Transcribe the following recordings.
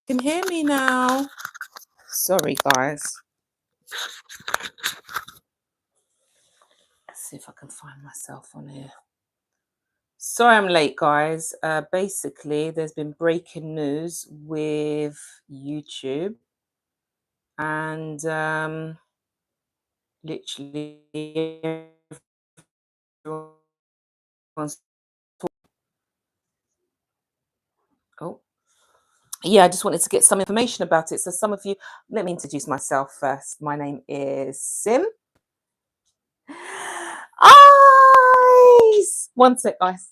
Can hear me now. Sorry, guys. Let's see if I can find myself on here. Sorry I'm late, guys. Basically, there's been breaking news with YouTube, and literally everyone's oh, yeah, I just wanted to get some information about it. So some of you, let me introduce myself first. My name is Sim. Eyes! One sec, guys.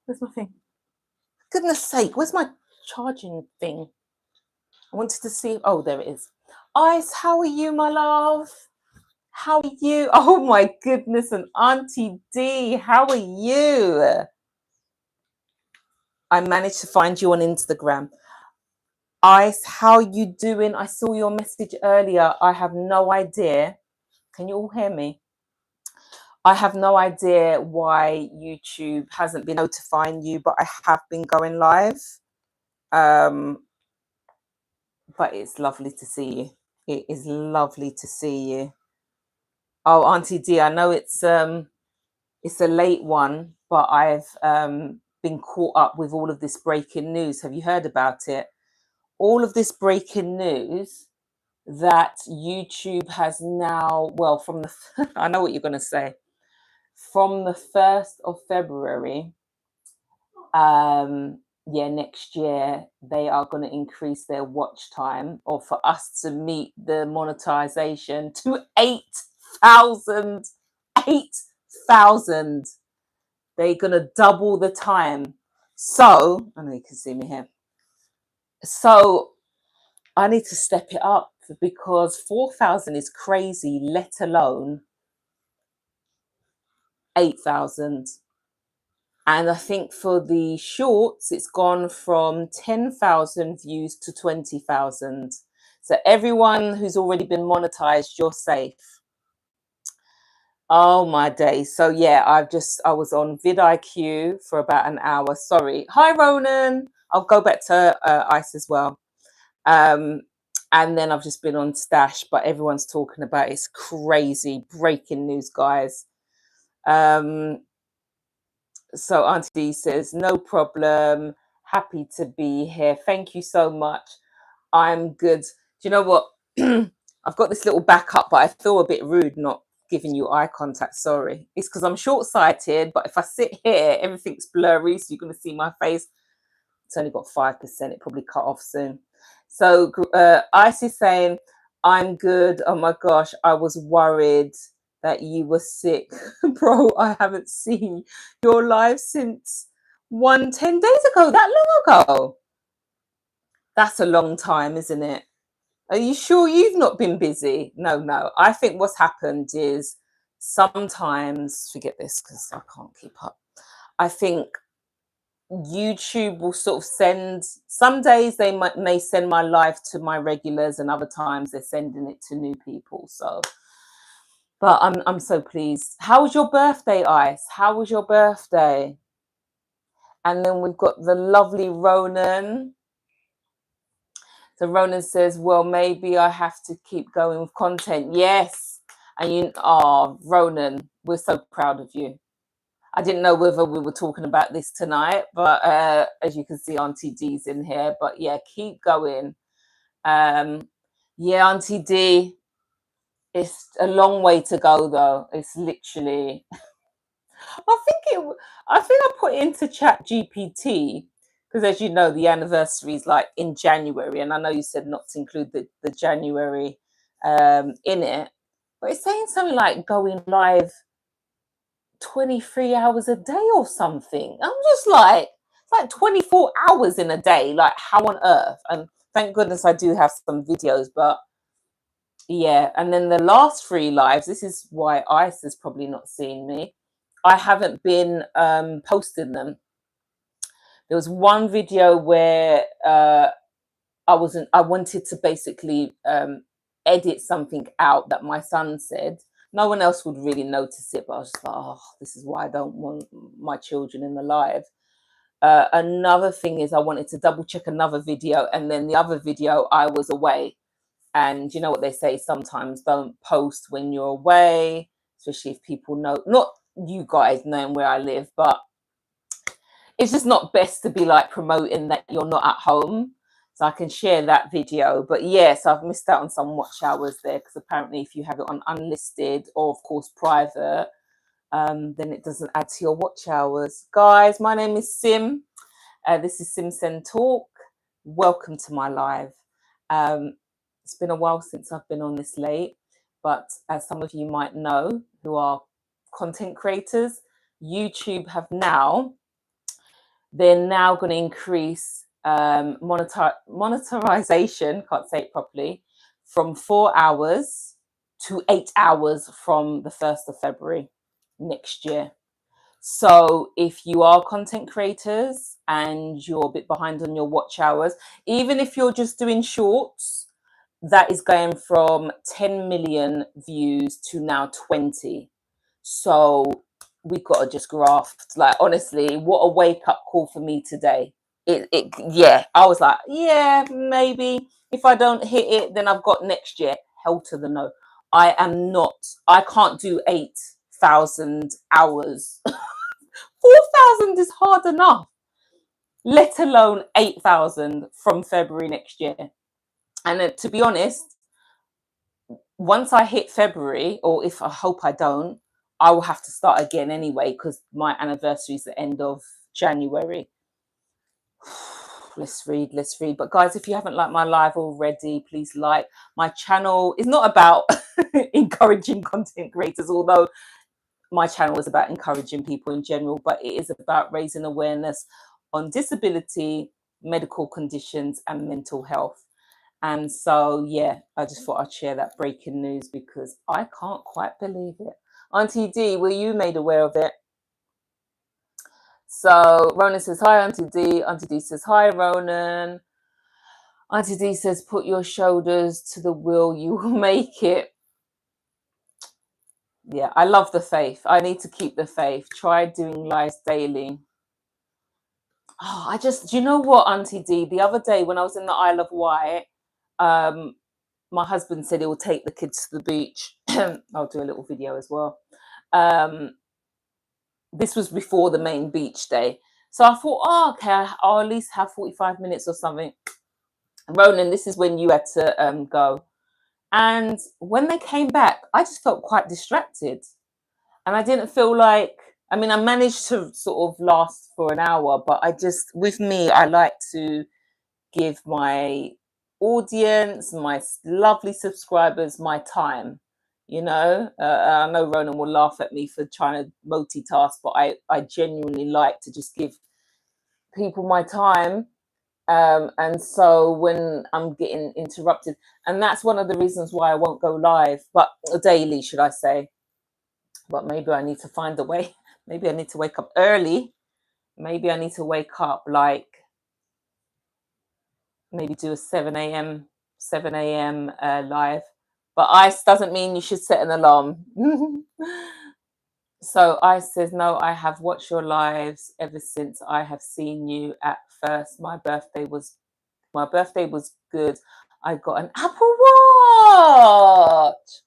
Where's my thing? Goodness sake, where's my charging thing? I wanted to see. Oh, there it is. Ice, how are you, my love? How are you? Oh my goodness, and Auntie D, how are you? I managed to find you on Instagram. Ice, how you doing? I saw your message earlier. I have no idea. Can you all hear me? I have no idea why YouTube hasn't been notifying you, but I have been going live. But it's lovely to see you. It is lovely to see you. Oh, Auntie D, I know it's a late one, but I've been caught up with all of this breaking news. Have you heard about it? All of this breaking news that YouTube has now, well, from the I know what you're going to say. From the 1st of February, next year they are going to increase their watch time, or for us to meet the monetization to 8,000. 8,000. They're going to double the time. So I know you can see me here. So I need to step it up, because 4,000 is crazy, let alone 8,000. And I think for the shorts, it's gone from 10,000 views to 20,000. So everyone who's already been monetized, you're safe. Oh my days. So yeah, I was on vidIQ for about an hour. Sorry. Hi, Ronan. I'll go back to Ice as well. And then I've just been on Stash, but everyone's talking about it's crazy. Breaking news, guys. So Auntie D says, no problem. Happy to be here. Thank you so much. I'm good. Do you know what? I've got this little backup, but I feel a bit rude not giving you eye contact. Sorry. It's because I'm short-sighted, but if I sit here, everything's blurry, so you're going to see my face. It's only got 5%. It probably cut off soon. So Ice is saying, I'm good. Oh my gosh, I was worried that you were sick. Bro, I haven't seen your live since 10 days ago. That long ago. That's a long time, isn't it? Are you sure you've not been busy? No. I think what's happened is sometimes, forget this because I can't keep up. I think YouTube will sort of send, some days they may send my live to my regulars, and other times they're sending it to new people. So, but I'm so pleased. How was your birthday, Ice? How was your birthday? And then we've got the lovely Ronan. So Ronan says, well, maybe I have to keep going with content. Yes. And Ronan, we're so proud of you. I didn't know whether we were talking about this tonight, but as you can see, Auntie D's in here. But yeah, keep going. Yeah, Auntie D, it's a long way to go, though. It's literally, I think I put it into Chat GPT, because as you know, the anniversary is like in January, and I know you said not to include the January in it, but it's saying something like going live 23 hours a day or something. I'm just like, it's like 24 hours in a day. Like, how on earth? And thank goodness I do have some videos, but yeah. And then the last 3 lives, this is why Ice has probably not seen me. I haven't been posting them. There was one video where I wanted to basically edit something out that my son said. No one else would really notice it, but I was just like, oh, this is why I don't want my children in the live. Another thing is I wanted to double check another video, and then the other video I was away. And you know what they say, sometimes don't post when you're away, especially if people know, not you guys knowing where I live, but it's just not best to be like promoting that you're not at home. So I can share that video. But yes, I've missed out on some watch hours there, because apparently if you have it on unlisted or of course private, then it doesn't add to your watch hours. Guys, my name is Sim. This is SimSENDTalk. Welcome to my live. It's been a while since I've been on this late, but as some of you might know who are content creators, YouTube have they're now going to increase monetization, can't say it properly, from 4 hours to 8 hours from the 1st of February next year. So if you are content creators and you're a bit behind on your watch hours, even if you're just doing shorts, that is going from 10 million views to now 20. So we've got to just graft. Like, honestly, what a wake up call for me today. Yeah, I was like, yeah, maybe if I don't hit it, then I've got next year. Hell to the no. I can't do 8,000 hours. 4,000 is hard enough, let alone 8,000 from February next year. And to be honest, once I hit February, or if I hope I don't, I will have to start again anyway, because my anniversary is the end of January. Let's read. But guys, if you haven't liked my live already, please like. My channel is not about encouraging content creators, although my channel is about encouraging people in general, but it is about raising awareness on disability, medical conditions, and mental health. And so, yeah, I just thought I'd share that breaking news, because I can't quite believe it. Auntie D, were you made aware of it? So Ronan says, hi, Auntie D. Auntie D says, hi, Ronan. Auntie D says, put your shoulders to the wheel, you will make it. Yeah, I love the faith. I need to keep the faith. Try doing lives daily. Oh, do you know what, Auntie D? The other day when I was in the Isle of Wight, my husband said he'll take the kids to the beach. I'll do a little video as well. This was before the main beach day. So I thought, oh, okay, I'll at least have 45 minutes or something. Ronan, this is when you had to go. And when they came back, I just felt quite distracted. And I didn't feel like, I mean, I managed to sort of last for an hour, but with me, I like to give my audience, my lovely subscribers, my time. You know, I know Ronan will laugh at me for trying to multitask, but I genuinely like to just give people my time. And so when I'm getting interrupted, and that's one of the reasons why I won't go live, but daily, should I say. But maybe I need to find a way. Maybe I need to wake up early. Maybe I need to wake up like, maybe do a 7 a.m. Live. But ice doesn't mean you should set an alarm. So ice says, no, I have watched your lives ever since I have seen you at first. My birthday was good. I got an Apple Watch.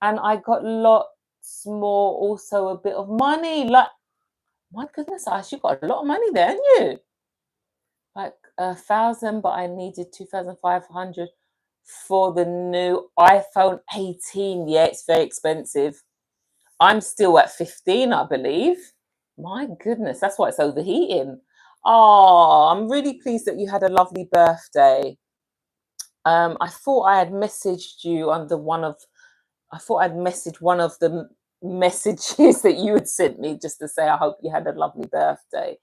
And I got lots more, also a bit of money. Like, my goodness, Ice, you got a lot of money there, haven't you? Like 1,000, but I needed 2,500 for the new iPhone 18. Yeah, it's very expensive. I'm still at 15, I believe. My goodness, that's why it's overheating. Oh, I'm really pleased that you had a lovely birthday. I thought I had messaged you under I thought I'd message one of the messages that you had sent me, just to say I hope you had a lovely birthday.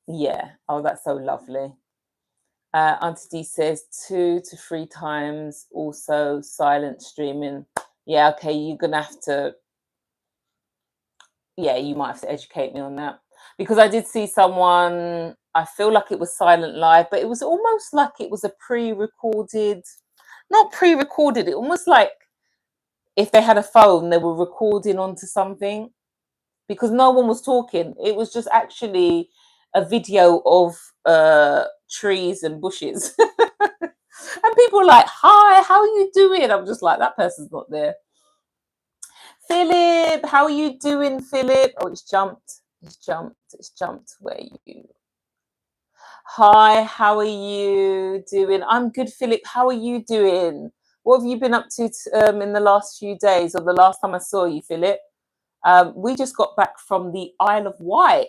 Yeah. Oh, that's so lovely. Auntie D says 2 to 3 times, also silent streaming. Yeah, okay, you're gonna have to, yeah, you might have to educate me on that, because I did see someone, I feel like it was silent live, but it was almost like it was a pre-recorded, not pre-recorded, it almost like if they had a phone, they were recording onto something. because no one was talking. It was just actually a video of trees and bushes. And people were like, hi, how are you doing? I'm just like, that person's not there. Philip, how are you doing, Philip? Oh, it's jumped. It's jumped. Where are you? Hi, how are you doing? I'm good, Philip. How are you doing? What have you been up to in the last few days, or the last time I saw you, Philip? We just got back from the Isle of Wight.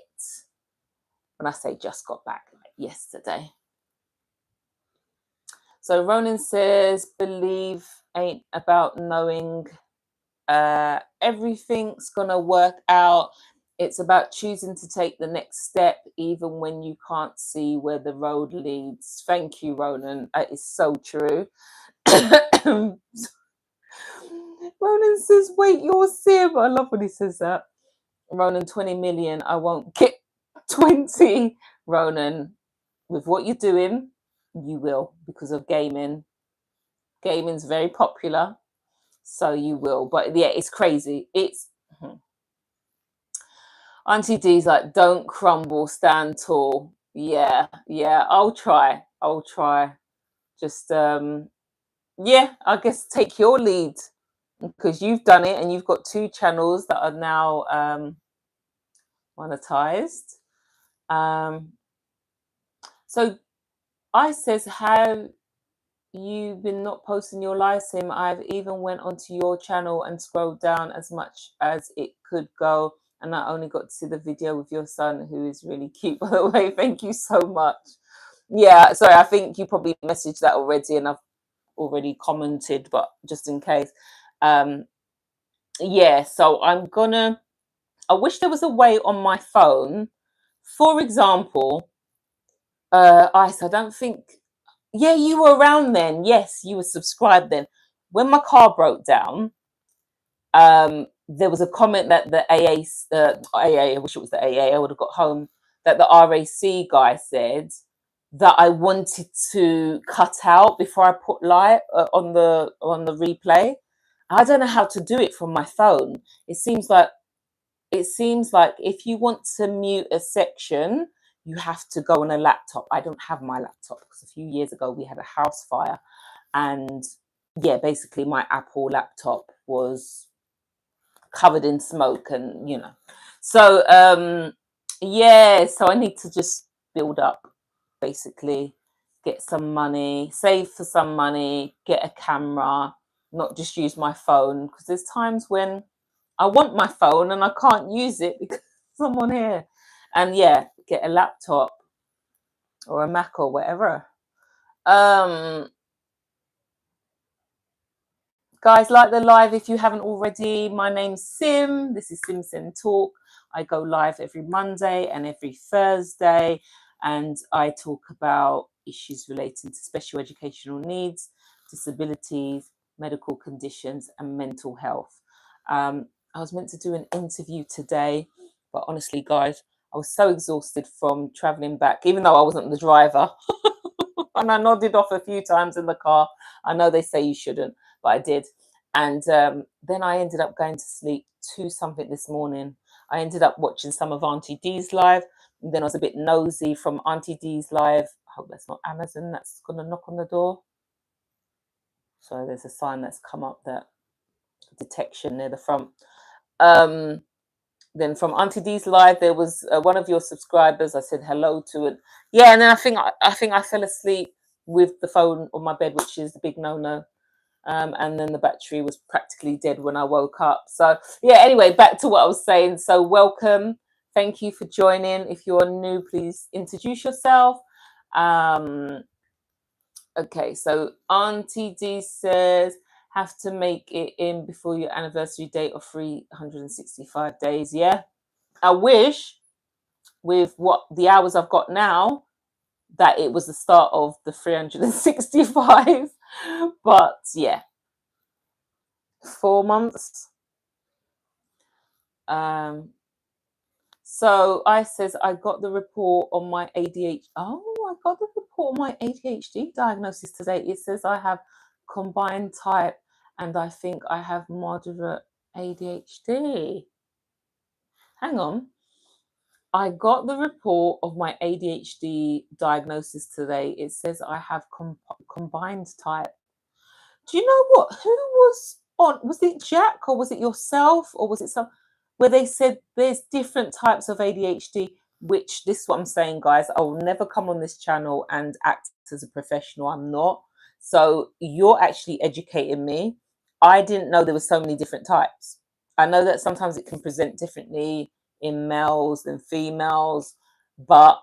When I say just got back, like yesterday. So Ronan says, believe ain't about knowing everything's gonna work out. It's about choosing to take the next step, even when you can't see where the road leads. Thank you, Ronan. That is so true. Ronan says, wait, you're Sim. I love when he says that. Ronan, 20 million. I won't get 20. Ronan, with what you're doing, you will, because of gaming. Gaming's very popular. So you will. But yeah, it's crazy. It's... Auntie D's like, don't crumble, stand tall. Yeah, I'll try. Just yeah, I guess take your lead, because you've done it and you've got 2 channels that are now monetized. So I says, have you been not posting your live Sim? I've even went onto your channel and scrolled down as much as it could go, and I only got to see the video with your son, who is really cute, by the way. Thank you so much. Yeah, sorry, I think you probably messaged that already and I've already commented, but just in case. Yeah, so I wish there was a way on my phone, for example, Ice, I don't think... Yeah, you were around then. Yes, you were subscribed then. When my car broke down, there was a comment that the AA, I wish it was the AA, I would have got home, that the RAC guy said that I wanted to cut out before I put live on the replay. I don't know how to do it from my phone. It seems like if you want to mute a section, you have to go on a laptop. I don't have my laptop because a few years ago we had a house fire, and yeah, basically my Apple laptop was covered in smoke, and so yeah, so I need to just build up, basically get some money, save for some money, get a camera, not just use my phone, because there's times when I want my phone and I can't use it because I'm on here. And yeah, get a laptop or a Mac or whatever. Guys, like the live if you haven't already. My name's Sim. This is SimSENDTalk. I go live every Monday and every Thursday, and I talk about issues relating to special educational needs, disabilities, medical conditions, and mental health. I was meant to do an interview today, but honestly, guys, I was so exhausted from traveling back, even though I wasn't the driver. And I nodded off a few times in the car. I know they say you shouldn't, but I did. And then I ended up going to sleep 2 something this morning. I ended up watching some of Auntie D's live. And then I was a bit nosy from Auntie D's live. I hope that's not Amazon that's going to knock on the door. So there's a sign that's come up, that detection near the front. Then from Auntie D's live, there was one of your subscribers. I said hello to it. Yeah, and then I think I fell asleep with the phone on my bed, which is the big no-no. And then the battery was practically dead when I woke up. So yeah, anyway, back to what I was saying. So welcome. Thank you for joining. If you're new, please introduce yourself. Okay, so Auntie D says, have to make it in before your anniversary date of 365 days. Yeah, I wish, with what the hours I've got now, that it was the start of the 365. But yeah, 4 months. So I says, I got the report on my ADHD. Oh, I got the report on my ADHD diagnosis today. It says I have combined type, and I think I have moderate ADHD. Hang on. I got the report of my ADHD diagnosis today. It says I have combined type. Do you know what? Who was on? Was it Jack or was it yourself or was it some where they said there's different types of ADHD? Which this is what I'm saying, guys. I will never come on this channel and act as a professional. I'm not. So you're actually educating me. I didn't know there were so many different types. I know that sometimes it can present differently in males than females, but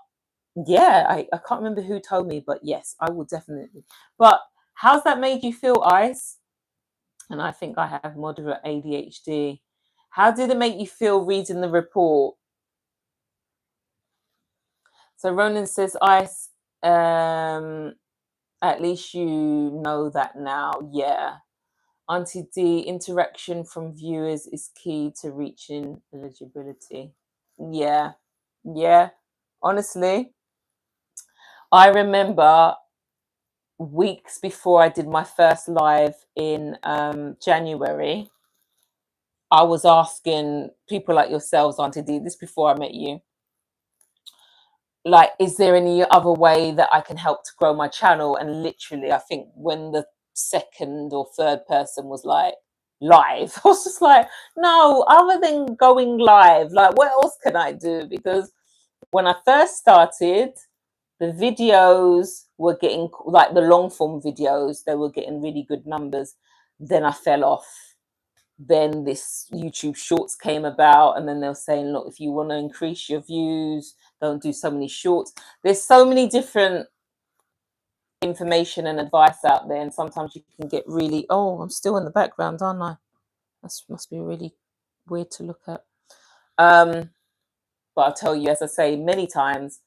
yeah, I can't remember who told me, but yes, I will definitely. But how's that made you feel, Ice? And I think I have moderate ADHD. How did it make you feel reading the report? So Ronan says, Ice, at least you know that now. Yeah. Auntie D, interaction from viewers is key to reaching eligibility. Yeah. Yeah. Honestly, I remember weeks before I did my first live in January, I was asking people like yourselves, Auntie D, this before I met you, like, is there any other way that I can help to grow my channel? And literally, I think when the second or third person was like, live, I was just like, no, other than going live, like, what else can I do? Because when I first started, the videos were getting, like the long form videos, they were getting really good numbers. Then I fell off. Then this YouTube shorts came about, and then they were saying, look, if you want to increase your views, don't do so many shorts. There's so many different information and advice out there, and sometimes you can get really, oh, I'm still in the background, aren't I? That must be really weird to look at. But I'll tell you, as I say many times,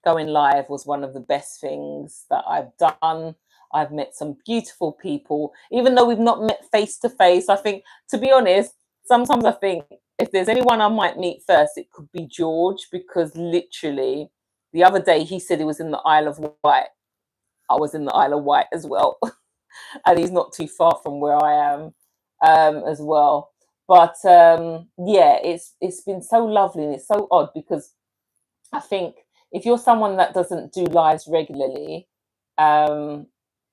going live was one of the best things that I've done. I've met some beautiful people, even though we've not met face to face. I think, to be honest, sometimes I think if there's anyone I might meet first, it could be George, because literally the other day he said he was in the Isle of Wight. I was in the Isle of Wight as well. And he's not too far from where I am as well. But yeah, it's been so lovely, and it's so odd because I think if you're someone that doesn't do lives regularly,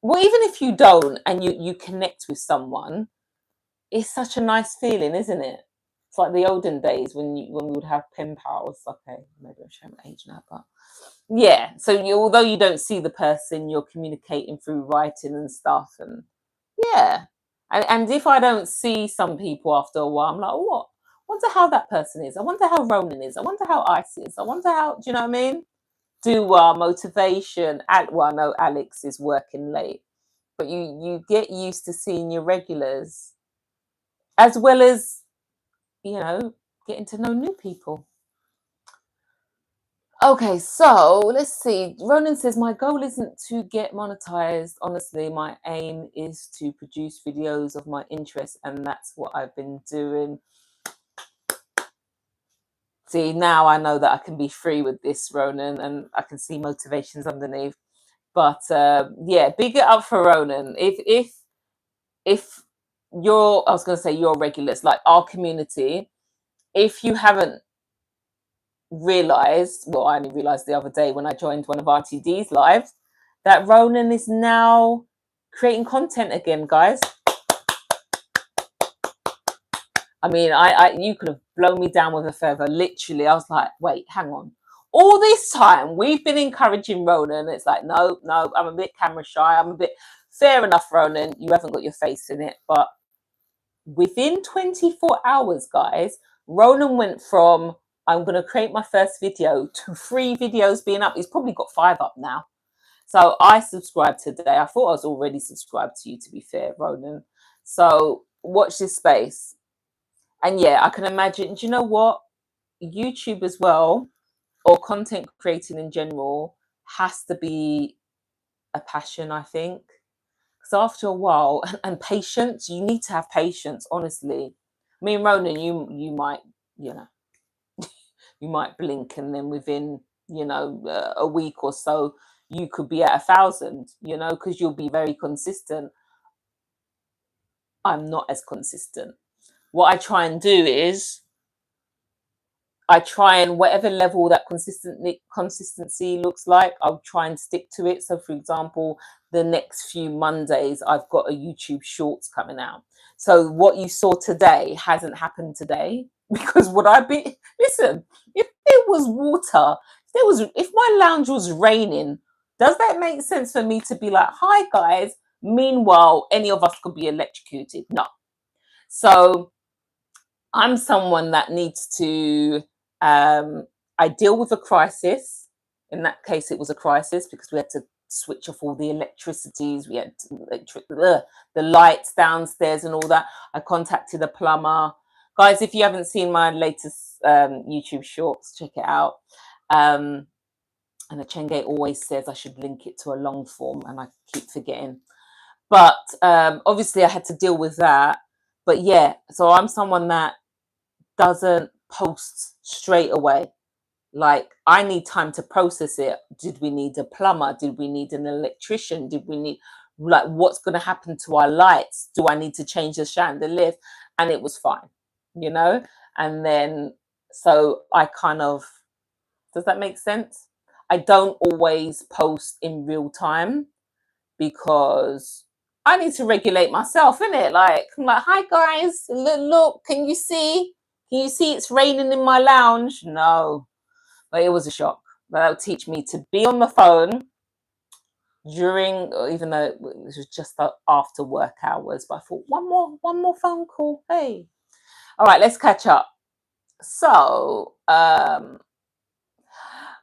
well, even if you don't and you connect with someone, it's such a nice feeling, isn't it? It's like the olden days when we would have pen pals. Okay, maybe I'm showing my age now, but yeah. So although you don't see the person, you're communicating through writing and stuff, and yeah. And if I don't see some people after a while, I'm like, oh, what? I wonder how that person is. I wonder how Ronan is. I wonder how Ice is. I wonder how, do you know what I mean? Do motivation. Well, I know Alex is working late, but you get used to seeing your regulars as well as, getting to know new people. Okay, so let's see. Ronan says, my goal isn't to get monetized. Honestly, my aim is to produce videos of my interest, and that's what I've been doing. See, now I know that I can be free with this, Ronan, and I can see motivations underneath. But yeah, big it up for Ronan. If you're, I was going to say your regulars, like our community, if you haven't realized, well, I only realized the other day when I joined one of Auntie D's lives, that Ronan is now creating content again, guys. I mean, I you could have blown me down with a feather. Literally, I was like, wait, hang on. All this time we've been encouraging Ronan. It's like, no, I'm a bit camera shy. I'm a bit, fair enough, Ronan. You haven't got your face in it. But within 24 hours, guys, Ronan went from, I'm going to create my first video, to 3 videos being up. He's probably got 5 up now. So I subscribed today. I thought I was already subscribed to you, to be fair, Ronan. So watch this space. And yeah, I can imagine, do you know what? YouTube as well, or content creating in general, has to be a passion, I think. Because after a while, and patience, you need to have patience, honestly. Me and Ronan, you might, you know, you might blink, and then within, a week or so, you could be at 1,000, because you'll be very consistent. I'm not as consistent. What I try and do is I try and whatever level that consistency looks like, I'll try and stick to it. So, for example, the next few Mondays, I've got a YouTube Shorts coming out. So, what you saw today hasn't happened today because would I be? Listen, if there was water, if my lounge was raining, does that make sense for me to be like, "Hi guys"? Meanwhile, any of us could be electrocuted. No. So I'm someone that needs to, I deal with a crisis. In that case, it was a crisis because we had to switch off all the electricities. We had the lights downstairs and all that. I contacted a plumber. Guys, if you haven't seen my latest YouTube shorts, check it out. And Achenge always says I should link it to a long form, and I keep forgetting. But obviously, I had to deal with that. But yeah, so I'm someone that doesn't post straight away. Like, I need time to process it. Did we need a plumber? Did we need an electrician? Did we need, like, what's going to happen to our lights? Do I need to change the chandeliers? And it was fine, you know? And then, so I kind of, does that make sense? I don't always post in real time because I need to regulate myself, innit? Like, I'm like, hi guys, look, can you see? Can you see it's raining in my lounge? No, but it was a shock. But that would teach me to be on the phone during, or even though it was just after work hours. But I thought, one more phone call. Hey, all right, let's catch up. So,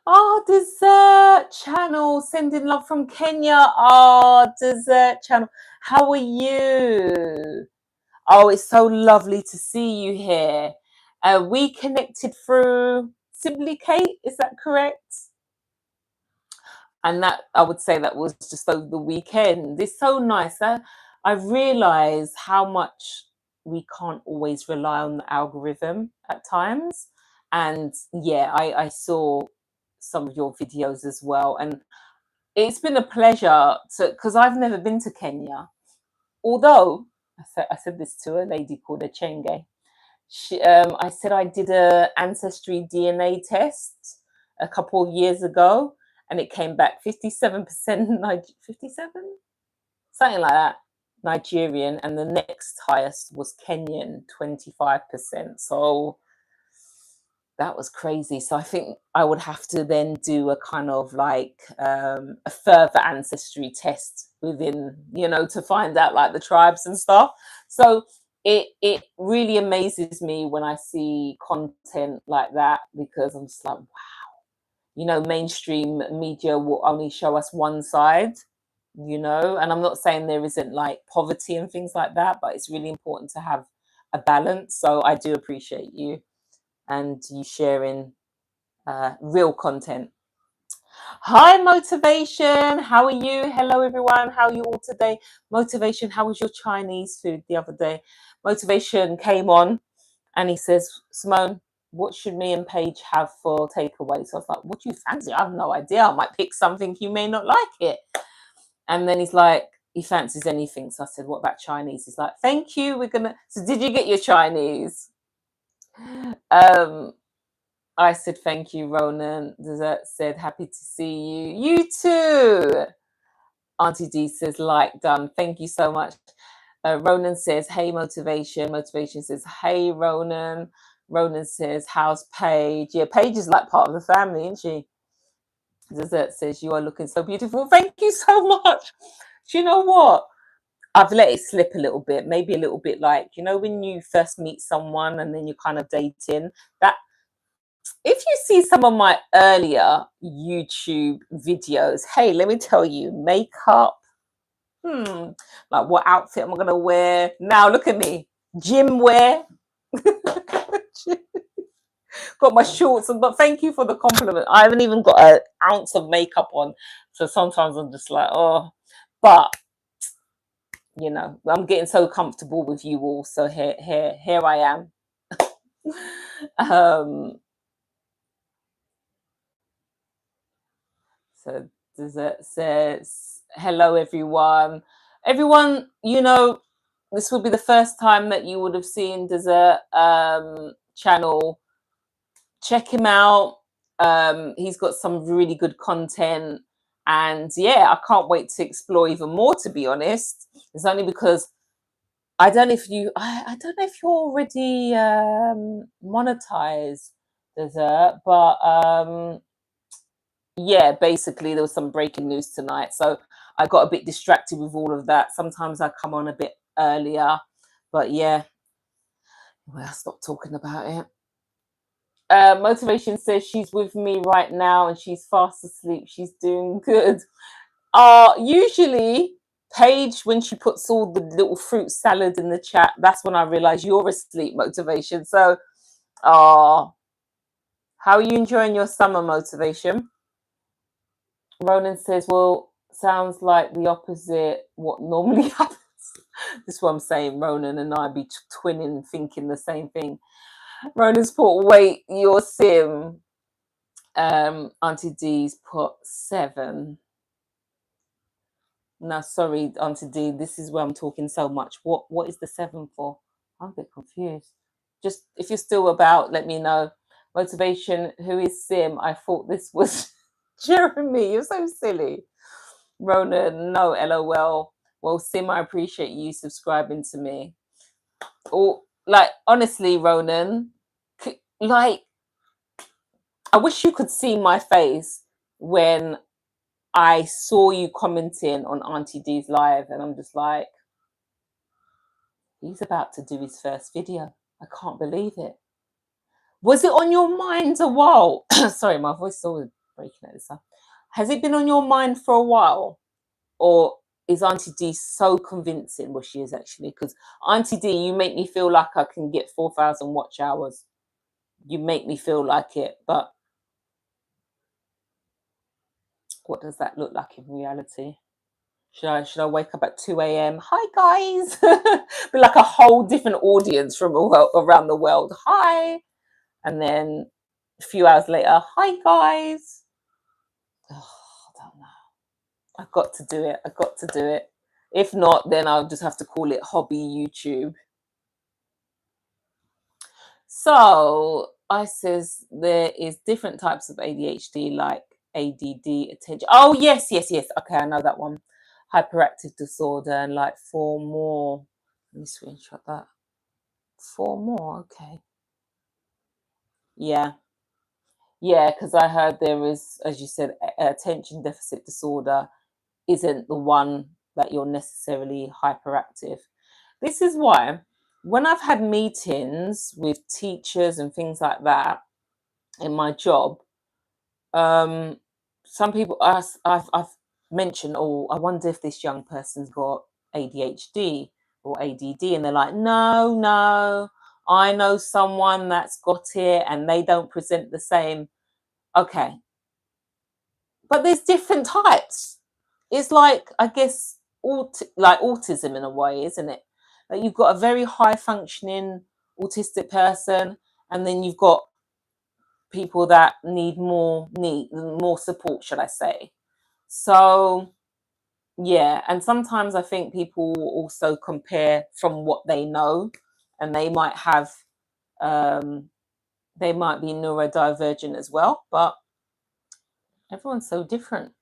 oh, Dessert Channel, sending love from Kenya. Oh, Dessert Channel, how are you? Oh, it's so lovely to see you here. We connected through Simply Kate, is that correct? And that, I would say, that was just over the weekend. It's so nice. I realize how much we can't always rely on the algorithm at times. And yeah, I saw some of your videos as well. And it's been a pleasure to, because I've never been to Kenya. Although I said this to a lady called Achenge. I said I did a ancestry DNA test a couple of years ago, and it came back 57% 57, something like that, Nigerian, and the next highest was Kenyan, 25%. So that was crazy. So I think I would have to then do a kind of like a further ancestry test within, to find out like the tribes and stuff. So it really amazes me when I see content like that, because I'm just like, wow, mainstream media will only show us one side, and I'm not saying there isn't like poverty and things like that, but it's really important to have a balance. So I do appreciate you and you sharing real content. Hi, Motivation. How are you? Hello, everyone. How are you all today? Motivation, how was your Chinese food the other day? Motivation came on and he says, Simone, what should me and Paige have for takeaway? So I was like, what do you fancy? I have no idea. I might pick something, you may not like it. And then he's like, he fancies anything. So I said, what about Chinese? He's like, thank you. So did you get your Chinese? I said, thank you, Ronan. Dessert said, happy to see you. You too. Auntie D says, like, done. Thank you so much. Ronan says, hey, Motivation. Motivation says, hey, Ronan. Ronan says, how's Paige? Yeah, Paige is like part of the family, isn't she? Dessert says, you are looking so beautiful. Thank you so much. Do you know what? I've let it slip a little bit, maybe a little bit like, when you first meet someone and then you're kind of dating, that if you see some of my earlier YouTube videos, hey, let me tell you, makeup, like what outfit am I going to wear? Now look at me, gym wear. Got my shorts on, but thank you for the compliment. I haven't even got an ounce of makeup on, so sometimes I'm just like, oh, but I'm getting so comfortable with you all, so here I am. So Dessert says, hello, everyone. Everyone, this will be the first time that you would have seen Dessert channel check him out. He's got some really good content, and yeah, I can't wait to explore even more, to be honest. It's only because I don't know if I don't know if you're already monetized, Dessert, but yeah, basically there was some breaking news tonight, so I got a bit distracted with all of that. Sometimes I come on a bit earlier, but yeah, well, I'll stop talking about it. Motivation says she's with me right now and she's fast asleep. She's doing good. Usually, Paige, when she puts all the little fruit salad in the chat, that's when I realize you're asleep, Motivation. So, how are you enjoying your summer, Motivation? Ronan says, well, sounds like the opposite what normally happens. This is what I'm saying. Ronan and I be twinning, thinking the same thing. Ronan's put, wait, your sim. Auntie D's put 7. No, sorry, Auntie D. This is where I'm talking so much. What is the 7 for? I'm a bit confused. Just if you're still about, let me know. Motivation. Who is Sim? I thought this was Jeremy. You're so silly. Ronan. No, LOL. Well, Sim, I appreciate you subscribing to me. Or like honestly, Ronan, like I wish you could see my face when I saw you commenting on Auntie D's live, and I'm just like, he's about to do his first video. I can't believe it. Was it on your mind a while? Sorry, my voice is always breaking at this time. Has it been on your mind for a while? Or is Auntie D so convincing? Well, she is actually, because Auntie D, you make me feel like I can get 4,000 watch hours. You make me feel like it, but what does that look like in reality? Should I wake up at 2 a.m.? Hi guys, be like a whole different audience from around the world. Hi, and then a few hours later, hi guys. Oh, I don't know. I've got to do it. I've got to do it. If not, then I'll just have to call it hobby YouTube. So I says there is different types of ADHD, like ADD, attention. Oh yes, yes, yes. Okay, I know that one. Hyperactive disorder, and like 4 more. Let me screenshot that. 4 more. Okay. Yeah, yeah. Because I heard there is, as you said, attention deficit disorder isn't the one that you're necessarily hyperactive. This is why when I've had meetings with teachers and things like that in my job, um, some people ask, I've mentioned, oh, I wonder if this young person's got ADHD or ADD, and they're like, no, no, I know someone that's got it and they don't present the same. Okay, but there's different types. It's like, I guess, like autism in a way, isn't it? Like you've got a very high functioning autistic person, and then you've got people that need more support, should I say. So yeah, and sometimes I think people will also compare from what they know, and they might have they might be neurodivergent as well, but everyone's so different.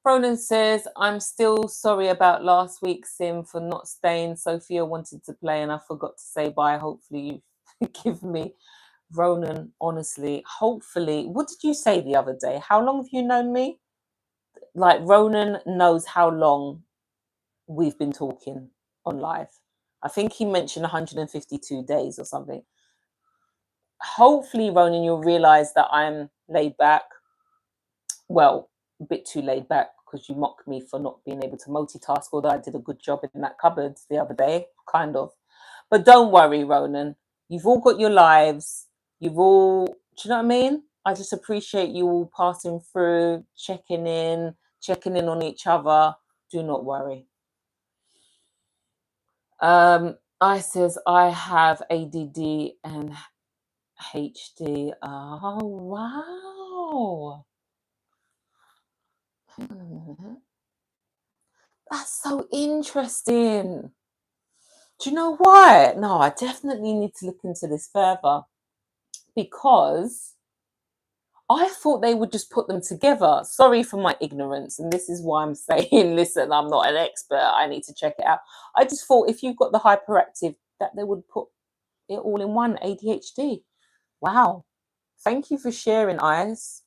Ronan says, I'm still sorry about last week's sim for not staying. Sophia wanted to play and I forgot to say bye. Hopefully you forgive me. Ronan, honestly, hopefully, what did you say the other day? How long have you known me? Like Ronan knows how long we've been talking on live. I think he mentioned 152 days or something. Hopefully, Ronan, you'll realize that I'm laid back. Well, a bit too laid back because you mock me for not being able to multitask, although I did a good job in that cupboard the other day, kind of. But don't worry, Ronan. You've all got your lives. You've all, do you know what I mean? I just appreciate you all passing through, checking in on each other. Do not worry. I says I have ADD and HD. Oh wow. Hang on a minute. That's so interesting. Do you know why? No, I definitely need to look into this further because I thought they would just put them together. Sorry for my ignorance. And this is why I'm saying, listen, I'm not an expert. I need to check it out. I just thought if you've got the hyperactive, that they would put it all in one ADHD. Wow. Thank you for sharing, Ice.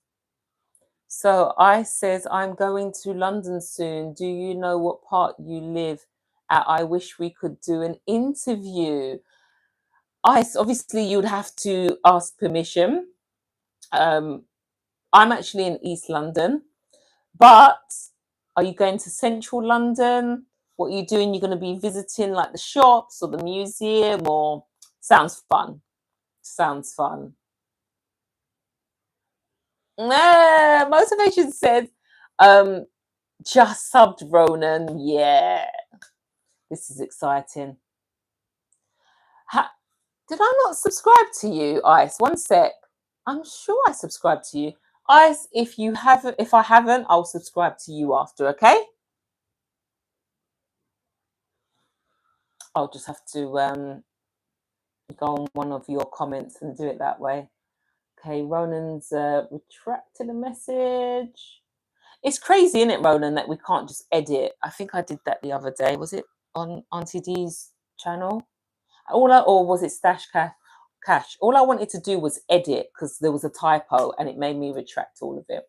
So Ice says, I'm going to London soon. Do you know what part you live at? I wish we could do an interview. Ice, obviously you'd have to ask permission. Um, I'm actually in East London, but are you going to Central London? What are you doing? You're going to be visiting like the shops or the museum, or sounds fun. Sounds fun. Motivation said, just subbed Ronan. Yeah, this is exciting. Did I not subscribe to you, Ice? One sec. I'm sure I subscribed to you. Ice, if I haven't, I'll subscribe to you after, okay? I'll just have to go on one of your comments and do it that way. Okay, Ronan's retracted a message. It's crazy, isn't it, Ronan, that we can't just edit? I think I did that the other day. Was it on Auntie D's channel? Or was it Stash Cash? All I wanted to do was edit because there was a typo and it made me retract all of it.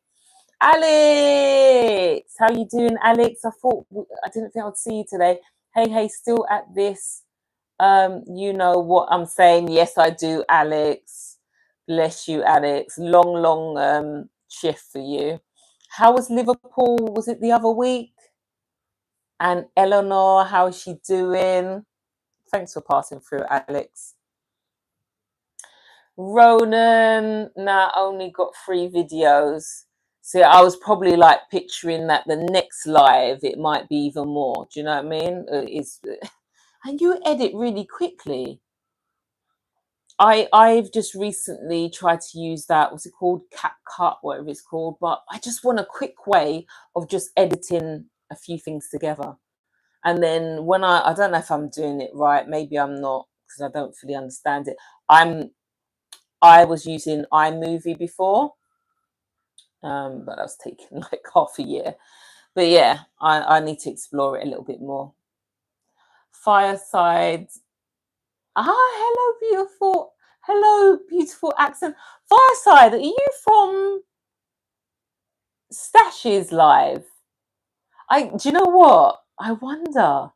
Alex, how you doing, Alex? I didn't think I'd see you today. Hey, still at this. You know what I'm saying? Yes, I do, Alex. Bless you, Alex. Long shift for you. How was Liverpool? Was it the other week? And Eleanor, how is she doing? Thanks for passing through, Alex. Ronan, nah, only got 3 videos. So I was probably like picturing that the next live it might be even more. Do you know what I mean? And you edit really quickly. I've just recently tried to use that, what's it called, CapCut, whatever it's called, but I just want a quick way of just editing a few things together. And then when I don't know if I'm doing it right, maybe I'm not because I don't fully understand it. I was using iMovie before, but that was taking like half a year. But yeah, I need to explore it a little bit more. Fireside. Hello, beautiful accent. Fireside, are you from Stashes Live? Do you know what? I wonder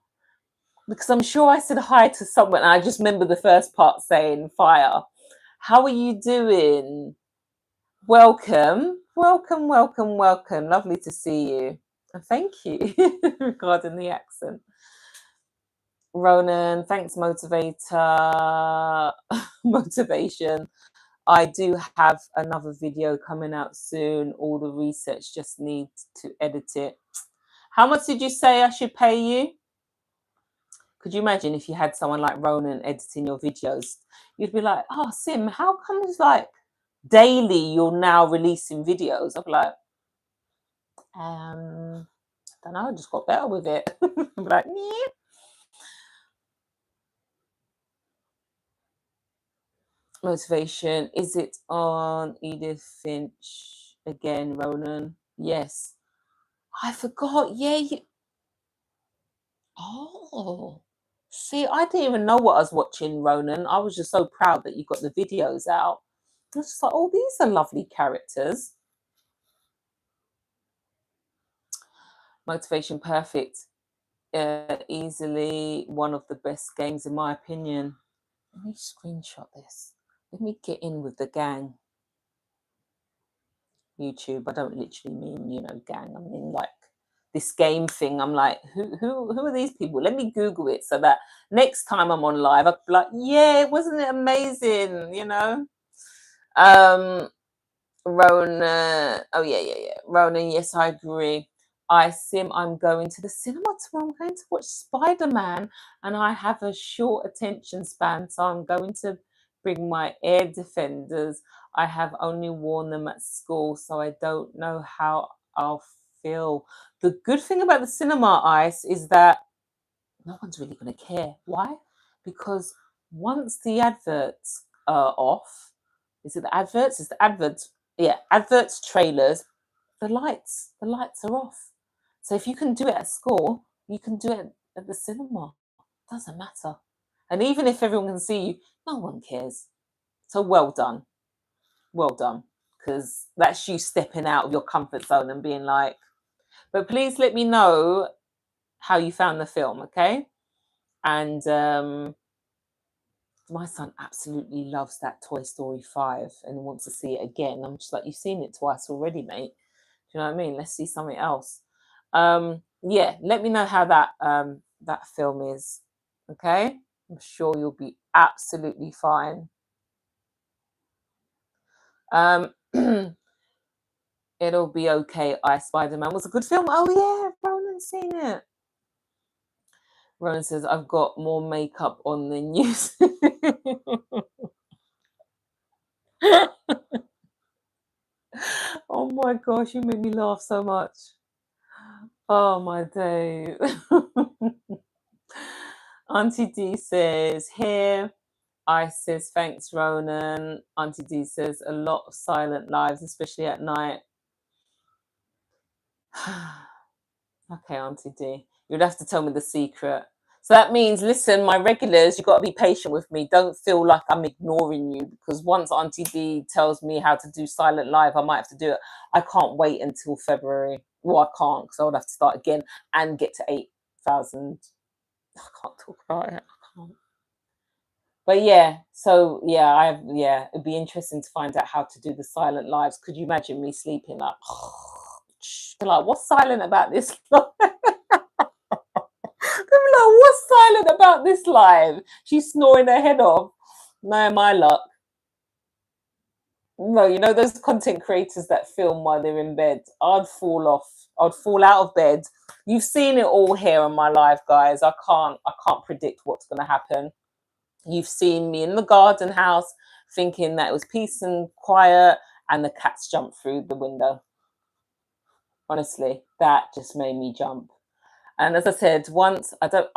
because I'm sure I said hi to someone. And I just remember the first part saying fire. How are you doing? Welcome. Lovely to see you. And thank you regarding the accent. Ronan, thanks, motivator. Motivation. I do have another video coming out soon. All the research just needs to edit it. How much did you say I should pay you? Could you imagine if you had someone like Ronan editing your videos? You'd be like, oh, Sim, how comes like daily you're now releasing videos? I'm like, I don't know, I just got better with it. I'm like, yeah. Motivation. Is it on Edith Finch again, Ronan? Yes. I forgot. Yeah. Oh. See, I didn't even know what I was watching, Ronan. I was just so proud that you got the videos out. I was just like, oh, these are lovely characters. Motivation perfect. Easily one of the best games in my opinion. Let me screenshot this. Let me get in with the gang. YouTube. I don't literally mean, gang. I mean like this game thing. I'm like, who are these people? Let me Google it so that next time I'm on live, I'll be like, yeah, wasn't it amazing? Rona. Oh yeah. Rona, yes, I agree. I'm going to the cinema tomorrow. I'm going to watch Spider-Man and I have a short attention span, so I'm going to bring my air defenders. I have only worn them at school, so I don't know how I'll feel. The good thing about the cinema, Ice, is that no one's really going to care. Why? because once the adverts are off, is it the adverts? It's the adverts. Yeah, adverts, trailers, the lights are off. So if you can do it at school, you can do it at the cinema. Doesn't matter. And even if everyone can see you, no one cares. So well done. Well done. Because that's you stepping out of your comfort zone and being like, but please let me know how you found the film, okay? And my son absolutely loves that Toy Story 5 and wants to see it again. I'm just like, you've seen it twice already, mate. Do you know what I mean? Let's see something else. Yeah, let me know how that film is. Okay? I'm sure you'll be absolutely fine. It'll be okay. Spider-Man was a good film. Oh yeah, Ronan's seen it. Ronan says, I've got more makeup on than you. Oh my gosh, you make me laugh so much. Oh my days. Auntie D says, here. I says, thanks, Ronan. Auntie D says, a lot of silent lives, especially at night. Okay, Auntie D. You'd have to tell me the secret. So that means, listen, my regulars, you've got to be patient with me. Don't feel like I'm ignoring you, because once Auntie D tells me how to do silent live, I might have to do it. I can't wait until February. Well, I can't, because I would have to start again and get to 8,000. I can't talk about it. I can't. But yeah, so yeah, it'd be interesting to find out how to do the silent lives. Could you imagine me sleeping like, like, what's silent about this? I'm like, what's silent about this live? She's snoring her head off. No, my luck. No, you know those content creators that film while they're in bed? I'd fall off. I'd fall out of bed. You've seen it all here on my live, guys. I can't predict what's gonna happen. You've seen me in the garden house thinking that it was peace and quiet and the cats jumped through the window. Honestly, that just made me jump. And as I said, once I don't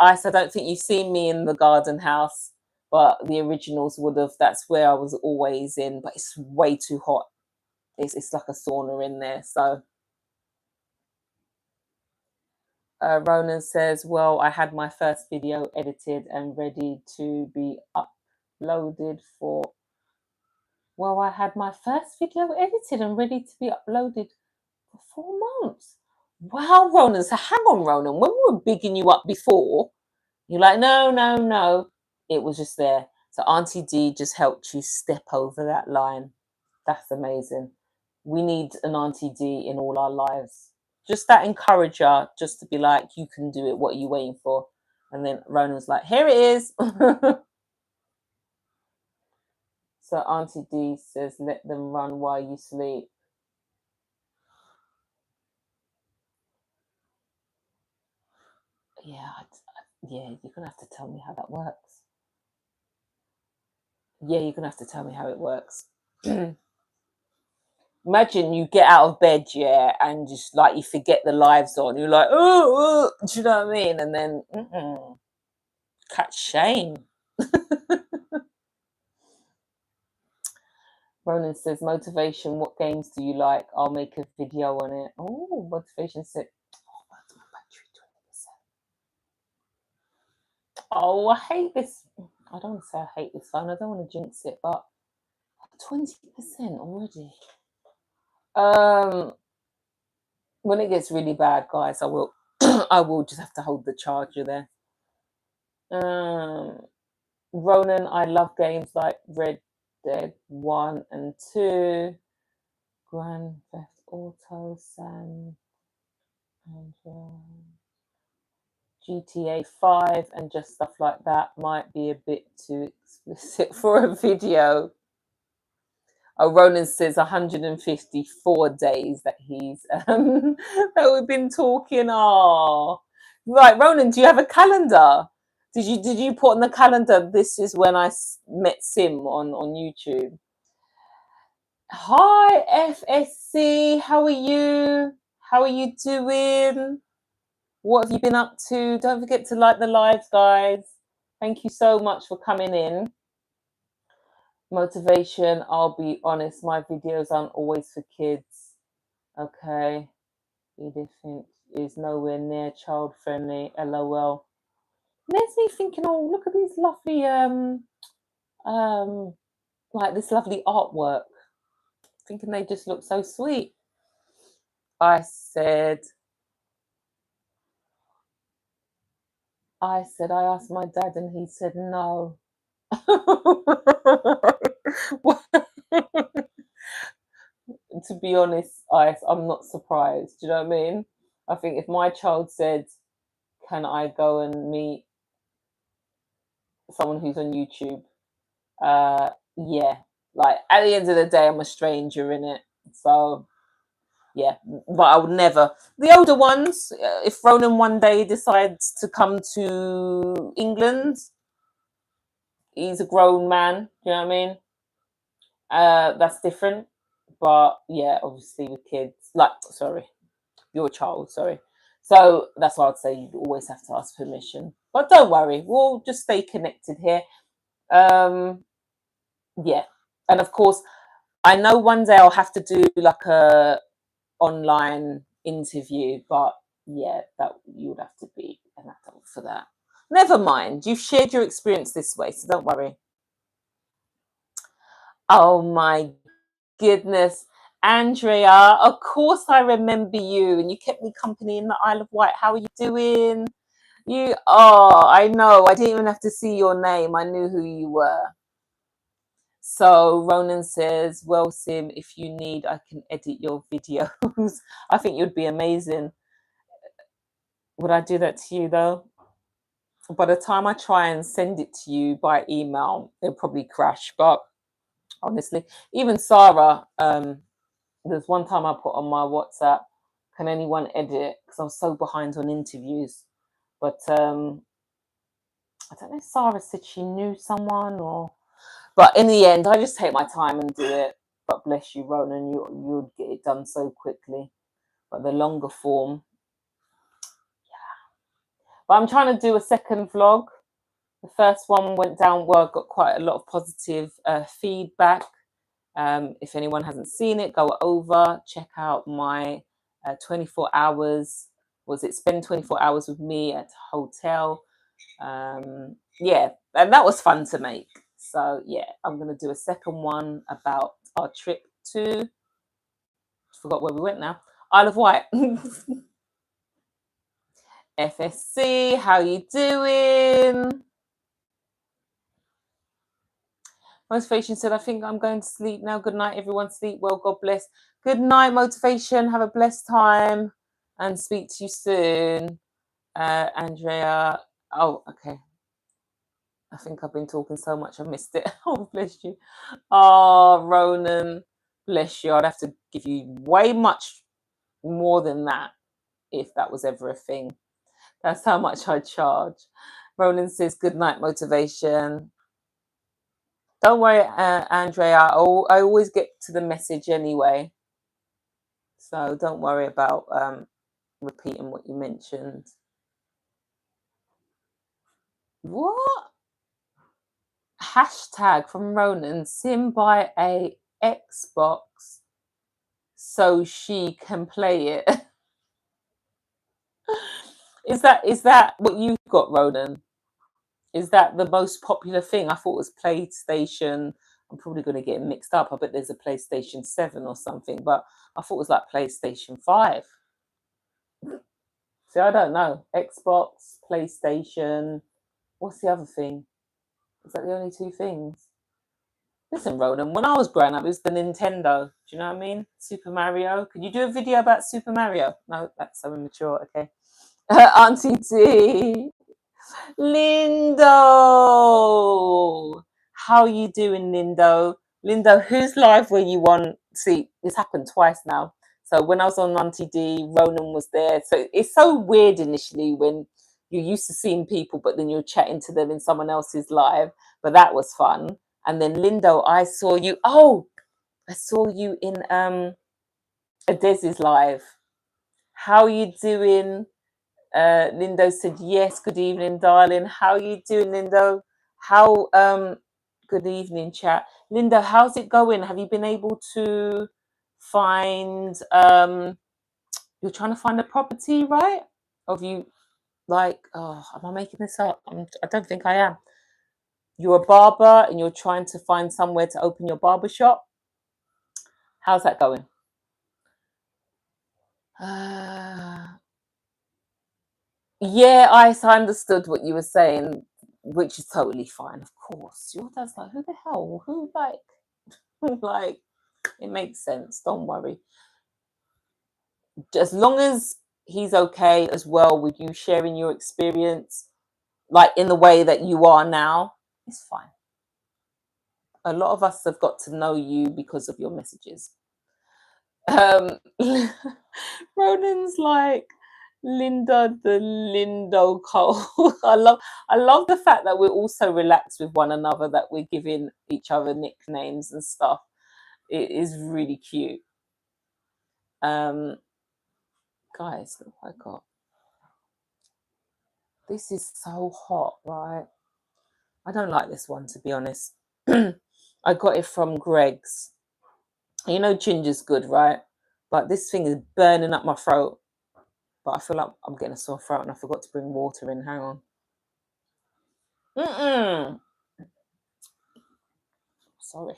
think you've seen me in the garden house, but the originals would have. That's where I was always in, but it's way too hot. It's like a sauna in there. So Ronan says, well, I had my first video edited and ready to be uploaded for. Well, I had my first video edited and ready to be uploaded for 4 months. Wow, Ronan. So hang on, Ronan. When we were bigging you up before, you're like, no, no, no. It was just there. So Auntie D just helped you step over that line. That's amazing. We need an Auntie D in all our lives. Just that encourager, just to be like, you can do it. What are you waiting for? And then Ronan was like, here it is. So Auntie D says, let them run while you sleep. Yeah, yeah, you're gonna have to tell me how that works. Yeah, you're gonna have to tell me how it works. Imagine you get out of bed, yeah, and just like you forget the lives on. You're like, oh, do you know what I mean? And then catch shame. Ronan says, motivation. What games do you like? I'll make a video on it. Oh, motivation said, oh, where's my battery? 20%. Oh, I hate this. I don't want to say I hate this phone. I don't want to jinx it, but 20% already. When it gets really bad, guys, I will I will just have to hold the charger there. Ronan, I love games like Red Dead 1 and 2, Grand Theft Auto, San Andreas, GTA 5, and just stuff like that. Might be a bit too explicit for a video. Oh, Ronan says 154 days that he's that we've been talking. Oh, right, Ronan, do you have a calendar? Did you put on the calendar? This is when I met Sim on YouTube. Hi, FSC. How are you? How are you doing? What have you been up to? Don't forget to like the lives, guys. Thank you so much for coming in. Motivation, I'll be honest, my videos aren't always for kids. Okay. Edith Finch is nowhere near child friendly. LOL. There's me thinking, oh, look at these lovely like this lovely artwork. Thinking they just look so sweet. I said I asked my dad and he said no. To be honest, I'm not surprised. Do you know what I mean? I think if my child said, can I go and meet someone who's on YouTube? Yeah. Like at the end of the day, I'm a stranger in it. So yeah, but I would never. The older ones, if Ronan one day decides to come to England, he's a grown man. You know what I mean? That's different. But yeah, obviously with kids, like, sorry, your child, sorry. So that's why I'd say you always have to ask permission. But don't worry, we'll just stay connected here. Yeah, and of course, I know one day I'll have to do like a online interview, but yeah, that you would have to be an adult for that. Never mind, you've shared your experience this way, so don't worry. Oh my goodness, Andrea, of course I remember you, and you kept me company in the Isle of Wight. How are you doing? I know, I didn't even have to see your name, I knew who you were. So Ronan says, well, Sim, if you need, I can edit your videos. I think you'd be amazing. Would I do that to you though? By the time I try and send it to you by email, it'll probably crash. But honestly, even Sarah, there's one time I put on my WhatsApp, can anyone edit? Because I was so behind on interviews. But I don't know if Sarah said she knew someone or. But in the end, I just take my time and do it. But bless you, Ronan, you'd get it done so quickly. But the longer form, but I'm trying to do a second vlog. The first one went down well, got quite a lot of positive feedback. If anyone hasn't seen it, go over, check out my 24 hours. Spend 24 hours with me at a hotel. Yeah, and that was fun to make. So yeah, I'm going to do a second one about our trip to, forgot where we went now, Isle of Wight. FSC, how you doing? Motivation said, I think I'm going to sleep now. Good night, everyone. Sleep well. God bless. Good night, Motivation. Have a blessed time and speak to you soon. Andrea. Oh, okay. I think I've been talking so much I missed it. Oh, bless you. Oh, Ronan. Bless you. I'd have to give you way much more than that if that was ever a thing. That's how much I charge. Ronan says, good night, Motivation. Don't worry, Andrea. I always get to the message anyway. So don't worry about repeating what you mentioned. What? Hashtag from Ronan, Sim buy a Xbox so she can play it. Is that what you've got, Ronan? Is that the most popular thing? I thought it was PlayStation. I'm probably going to get it mixed up. I bet there's a PlayStation 7 or something, but I thought it was like PlayStation 5. See, I don't know. Xbox, PlayStation. What's the other thing? Is that the only two things? Listen, Ronan, when I was growing up, it was the Nintendo. Do you know what I mean? Super Mario. Could you do a video about Super Mario? No, that's so immature. Okay. Auntie D. Lindo. How you doing, Lindo? Lindo, whose live were you on? See, this happened twice now. So when I was on Auntie D, Ronan was there. So it's so weird initially when you're used to seeing people, but then you're chatting to them in someone else's live. But that was fun. And then Lindo, I saw you. Oh, I saw you in Adesi's live. How are you doing? Lindo said, yes, good evening, darling. How are you doing, Lindo? How, good evening, chat. Lindo, how's it going? Have you been able to find, you're trying to find a property, right? Of you, like, oh, am I making this up? I don't think I am. You're a barber and you're trying to find somewhere to open your barber shop. How's that going? Yeah, I understood what you were saying, which is totally fine, of course. Your dad's like, who the hell? Who, like, like, it makes sense. Don't worry. As long as he's okay as well with you sharing your experience, like in the way that you are now, it's fine. A lot of us have got to know you because of your messages. Ronan's like, Linda the Lindo Cole. I love the fact that we're all so relaxed with one another that we're giving each other nicknames and stuff. It is really cute. Guys, look what I got. This is so hot, right? I don't like this one, to be honest. I got it from Greg's. You know ginger's good, right? But this thing is burning up my throat. But I feel like I'm getting a sore throat and I forgot to bring water in. Hang on. Sorry.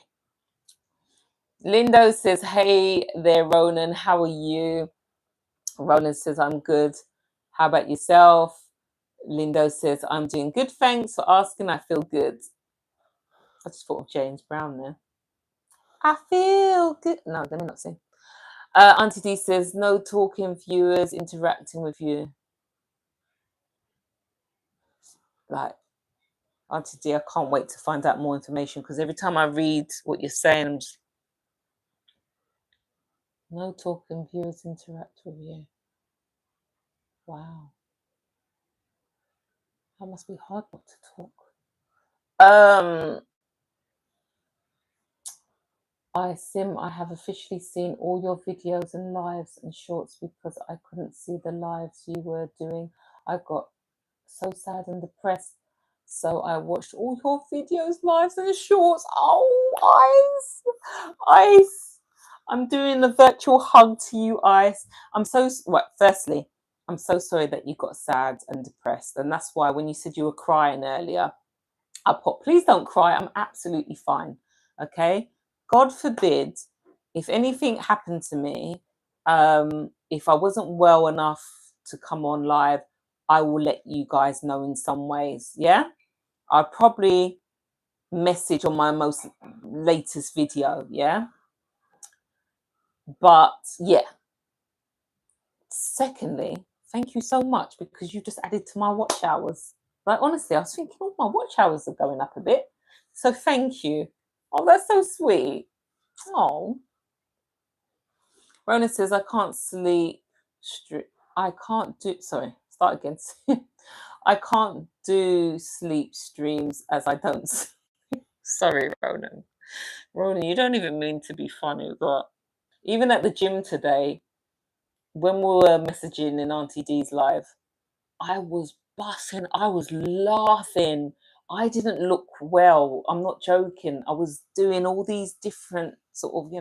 Lindo says, hey there, Ronan. How are you? Ronan says, I'm good. How about yourself? Lindo says, I'm doing good. Thanks for asking. I feel good. I just thought of James Brown there. I feel good. No, let me not sing. Auntie D says, no talking viewers interacting with you. Like, Auntie D, I can't wait to find out more information because every time I read what you're saying, I'm just, no talking viewers interact with you. Wow. That must be hard not to talk. I have officially seen all your videos and lives and shorts because I couldn't see the lives you were doing. I got so sad and depressed. So I watched all your videos, lives and shorts. Oh, Ice. I'm doing a virtual hug to you, Ice. Firstly, I'm so sorry that you got sad and depressed. And that's why when you said you were crying earlier, I put, please don't cry. I'm absolutely fine. Okay. God forbid if anything happened to me, if I wasn't well enough to come on live, I will let you guys know in some ways. Yeah. I'll probably message on my most latest video. Yeah. But yeah. Secondly, thank you so much because you just added to my watch hours. Like, honestly, I was thinking, oh, my watch hours are going up a bit. So thank you. Oh, that's so sweet. Oh. Rona says, I can't sleep. I can't do, sorry, start again. I can't do sleep streams as I don't. Sorry, Ronan. Ronan, you don't even mean to be funny, but even at the gym today, when we were messaging in Auntie D's live, I was bussing, I was laughing. I didn't look well. I'm not joking. I was doing all these different sort of,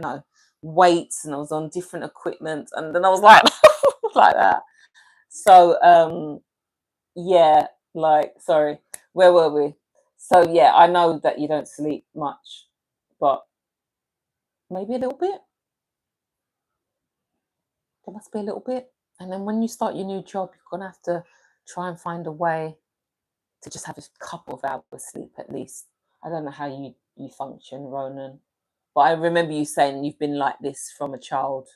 weights and I was on different equipment and then I was like like that. So yeah, like sorry, where were we? So yeah, I know that you don't sleep much, but maybe a little bit. There must be a little bit. And then when you start your new job, you're gonna have to try and find a way to just have a couple of hours sleep at least. I don't know how you function, Ronan, but I remember you saying you've been like this from a child,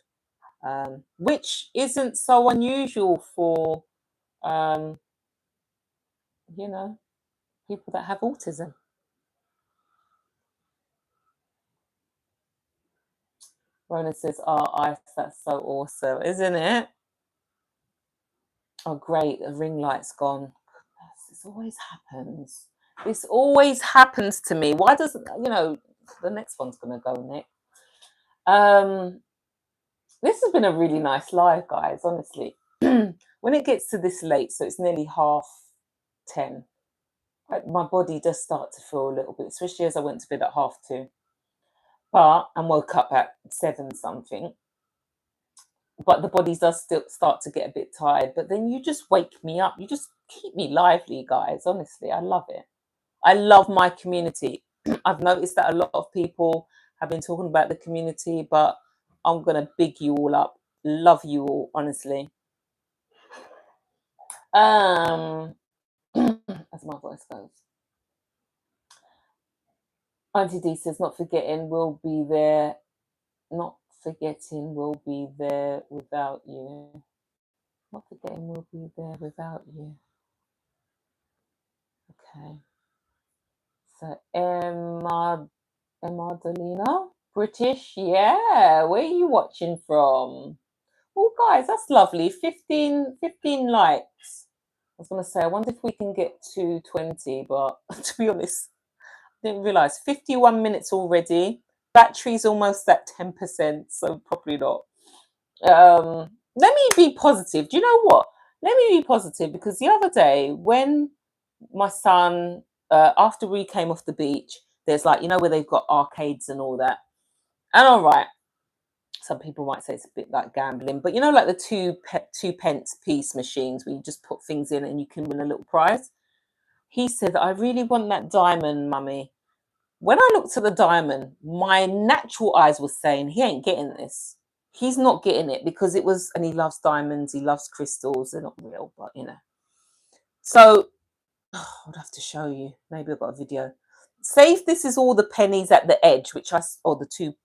which isn't so unusual for people that have autism. Ronan says, oh, Ice, that's so awesome, isn't it? Oh, great, the ring light's gone. This always happens. This always happens to me. Why doesn't, the next one's going to go, Nick. This has been a really nice live, guys, honestly. when it gets to this late, so it's nearly 10:30, my body does start to feel a little bit, especially as I went to bed at 2:30. But and woke up at 7 something. But the body does still start to get a bit tired. But then you just wake me up. You just keep me lively, guys. Honestly, I love it. I love my community. I've noticed that a lot of people have been talking about the community, but I'm gonna big you all up. Love you all, honestly. Um, as my voice goes. Auntie D says, not forgetting we'll be there. Not forgetting we'll be there without you. Not forgetting we'll be there without you. Okay. So Emma Dolina, British, yeah. Where are you watching from? Oh, guys, that's lovely. 15 likes. I was gonna say, I wonder if we can get to 20, but to be honest, I didn't realize 51 minutes already. Battery's almost at 10%, so probably not. Let me be positive. Do you know what? Let me be positive, because the other day when my son, after we came off the beach, there's like, where they've got arcades and all that. And all right, some people might say it's a bit like gambling, but like the two pence piece machines where you just put things in and you can win a little prize. He said, I really want that diamond, mummy. When I looked at the diamond, my natural eyes were saying, he ain't getting this. He's not getting it, because it was, and he loves diamonds, he loves crystals. They're not real, but So I'd have to show you. Maybe I've got a video. Say if this is all the pennies at the edge, or the 2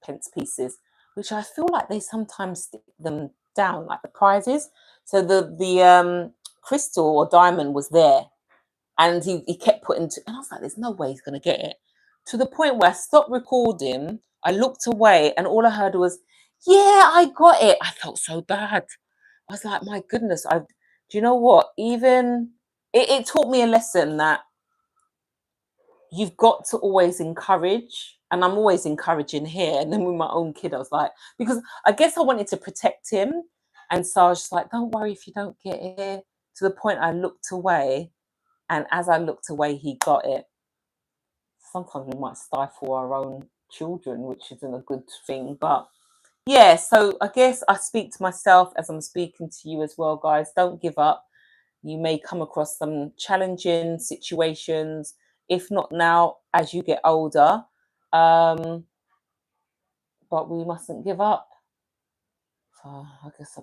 pence pieces, which I feel like they sometimes stick them down, like the prizes. So the crystal or diamond was there, and he kept putting, and I was like, there's no way he's going to get it. To the point where I stopped recording, I looked away, and all I heard was, yeah, I got it. I felt so bad. I was like, my goodness, do you know what? Even it taught me a lesson that you've got to always encourage, and I'm always encouraging here. And then with my own kid, I was like, because I guess I wanted to protect him, and so I was just like, don't worry if you don't get it. To the point I looked away, and as I looked away, he got it. Sometimes we might stifle our own children, which isn't a good thing, but yeah. So I guess I speak to myself as I'm speaking to you as well, guys. Don't give up. You may come across some challenging situations, if not now, as you get older. But we mustn't give up. So I guess I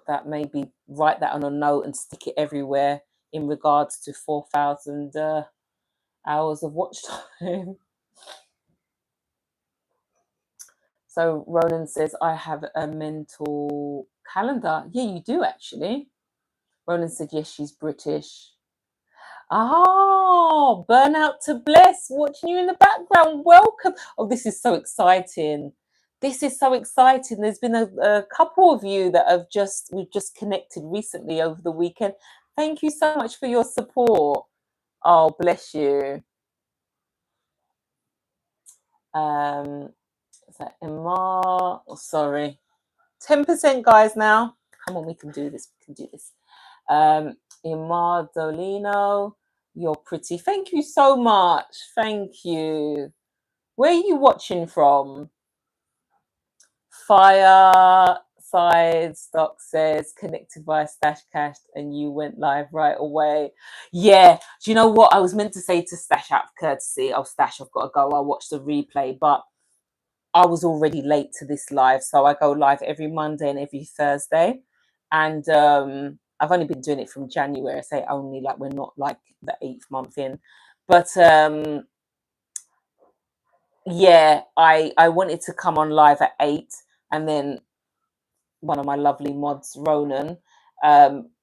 better maybe write that on a note and stick it everywhere in regards to 4,000 hours of watch time. So Ronan says, I have a mental calendar. Yeah, you do actually. Ronan said, yes, she's British. Oh, Burnout to Bless, watching you in the background. Welcome. Oh, this is so exciting. This is so exciting. There's been a couple of you that we've just connected recently over the weekend. Thank you so much for your support. Oh, bless you. Is that Emma? Oh, sorry. 10%, guys, now. Come on, we can do this. We can do this. Imar Dolino, you're pretty. Thank you so much. Thank you. Where are you watching from? Fireside Stock says, connected via Stash Cash, and you went live right away. Yeah. Do you know what I was meant to say to Stash out of courtesy? Oh, Stash, I've got to go. I'll watch the replay. But I was already late to this live. So I go live every Monday and every Thursday. And I've only been doing it from January. I say only, like we're not like the 8th month in. But yeah, I wanted to come on live at 8, and then one of my lovely mods, Ronan,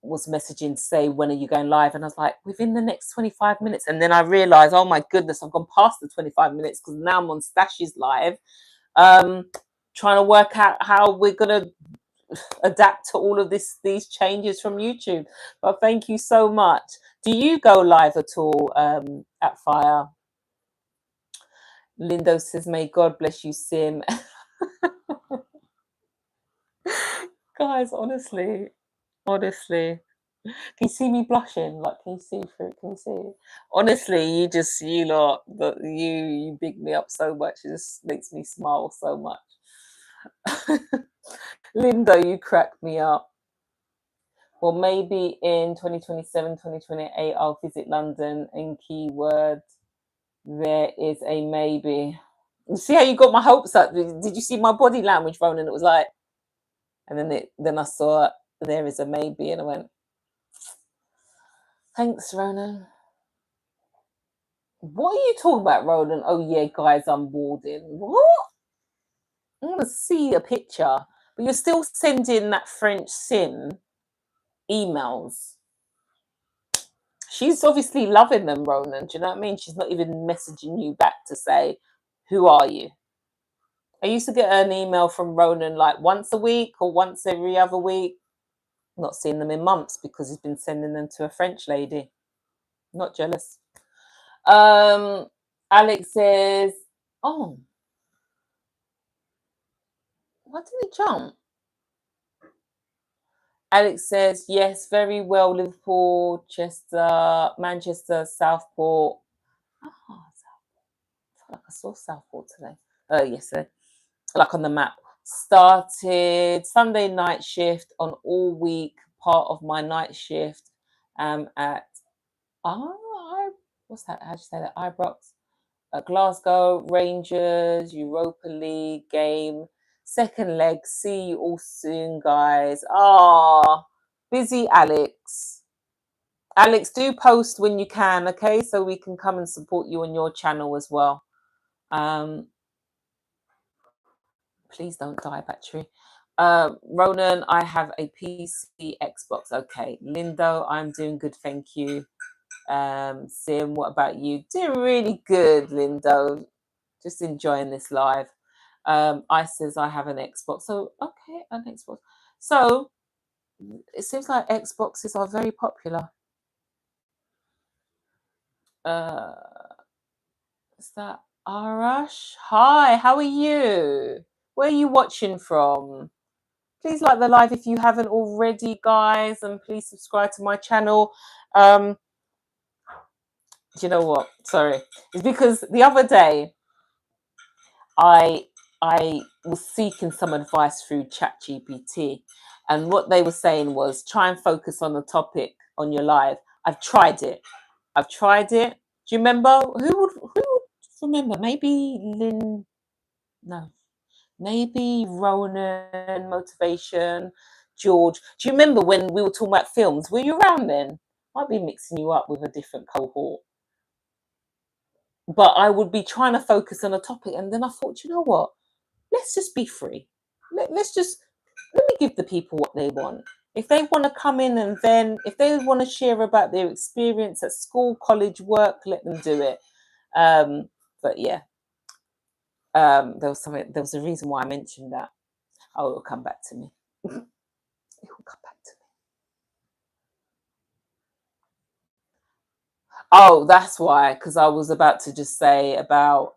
was messaging to say, when are you going live? And I was like, within the next 25 minutes. And then I realized, oh my goodness, I've gone past the 25 minutes, because now I'm on Stash's live, trying to work out how we're going to adapt to all of these changes from YouTube. But thank you so much. Do you go live at all at Fire? Lindo says, may God bless you, Sim. Guys, honestly, Honestly. Can you see me blushing? Like, can you see through? Can you see it? Honestly, you lot, you big me up so much. It just makes me smile so much. Linda, you crack me up. Well, maybe in 2027, 2028, I'll visit London. In keyword, there is a maybe. You see how you got my hopes up? Did you see my body language, Ronan? It was like, and then I saw there is a maybe, and I went, thanks, Ronan. What are you talking about, Ronan? Oh yeah, guys, I'm boarding. What? I want to see a picture, but you're still sending that French sim emails. She's obviously loving them, Ronan. Do you know what I mean? She's not even messaging you back to say, who are you? I used to get an email from Ronan like once a week or once every other week. Not seen them in months because he's been sending them to a French lady. Not jealous. Alex says, oh, why did it jump? Alex says, yes, very well. Liverpool, Chester, Manchester, Southport. Oh, I felt like I saw Southport today. Yesterday. Like on the map. Started Sunday night shift on all week, part of my night shift at what's that? How'd you say that? Ibrox. Glasgow Rangers Europa League game. Second leg. See you all soon, guys. Ah, busy Alex. Alex, do post when you can, okay? So we can come and support you on your channel as well. Please don't die, battery. Ronan, I have a PC Xbox. Okay. Lindo, I'm doing good, thank you. Sim, what about you? Doing really good, Lindo. Just enjoying this live. I says I have an Xbox. So okay, an Xbox. So it seems like Xboxes are very popular. Is that Arash? Hi, how are you? Where are you watching from? Please like the live if you haven't already, guys, and please subscribe to my channel. Do you know what? Sorry, it's because the other day I was seeking some advice through ChatGPT, and what they were saying was try and focus on the topic on your live. I've tried it. Do you remember? Who would remember? Maybe Lynn. No, maybe Ronan, motivation, George. Do you remember when we were talking about films? Were you around then? Might be mixing you up with a different cohort. But I would be trying to focus on a topic, and then I thought, you know what? Let's just be free. Let me give the people what they want. If they want to come in and then if they want to share about their experience at school, college, work, let them do it. But yeah, there was a reason why I mentioned that. Oh, it'll come back to me. It will come back to me. Oh, that's why, because I was about to just say about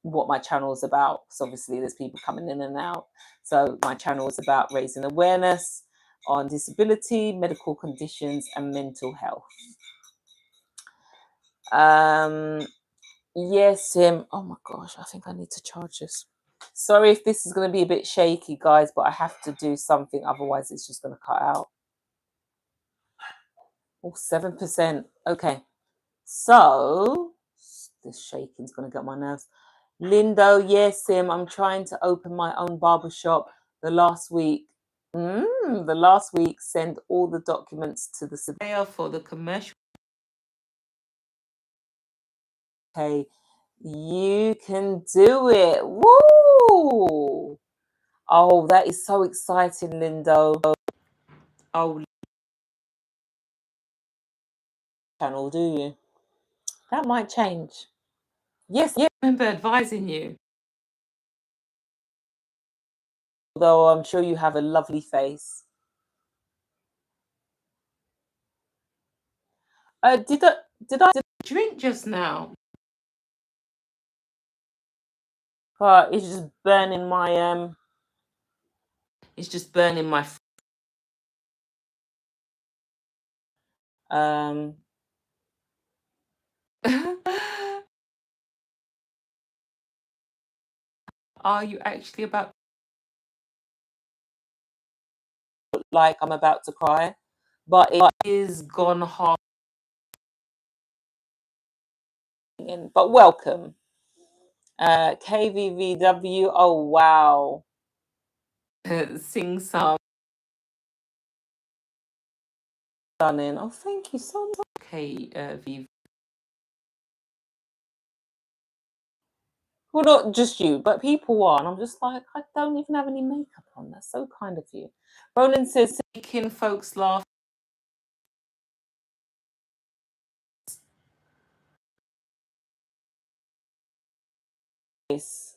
what my channel is about. So obviously there's people coming in and out. So my channel is about raising awareness on disability, medical conditions, and mental health. Yes, oh my gosh, I think I need to charge this. Sorry if this is going to be a bit shaky, guys, but I have to do something, otherwise it's just going to cut out. Oh, 7%. Okay. So this shaking's going to get my nerves. Lindo, yes, Sim, I'm trying to open my own barbershop. The last week, send all the documents to the surveyor for the commercial. Okay, you can do it. Woo! Oh, that is so exciting, Lindo. Oh, channel, do you? That might change. Yes, I remember advising you. Although I'm sure you have a lovely face. Did I drink just now? It's just burning my Are you actually about like I'm about to cry? But it is gone hard. But welcome. KVVW. Oh wow. Sing some. Stunning. Oh, thank you so much. KVV. Well, not just you, but people are. And I'm just like, I don't even have any makeup on. That's so kind of you. Roland says, making folks laugh.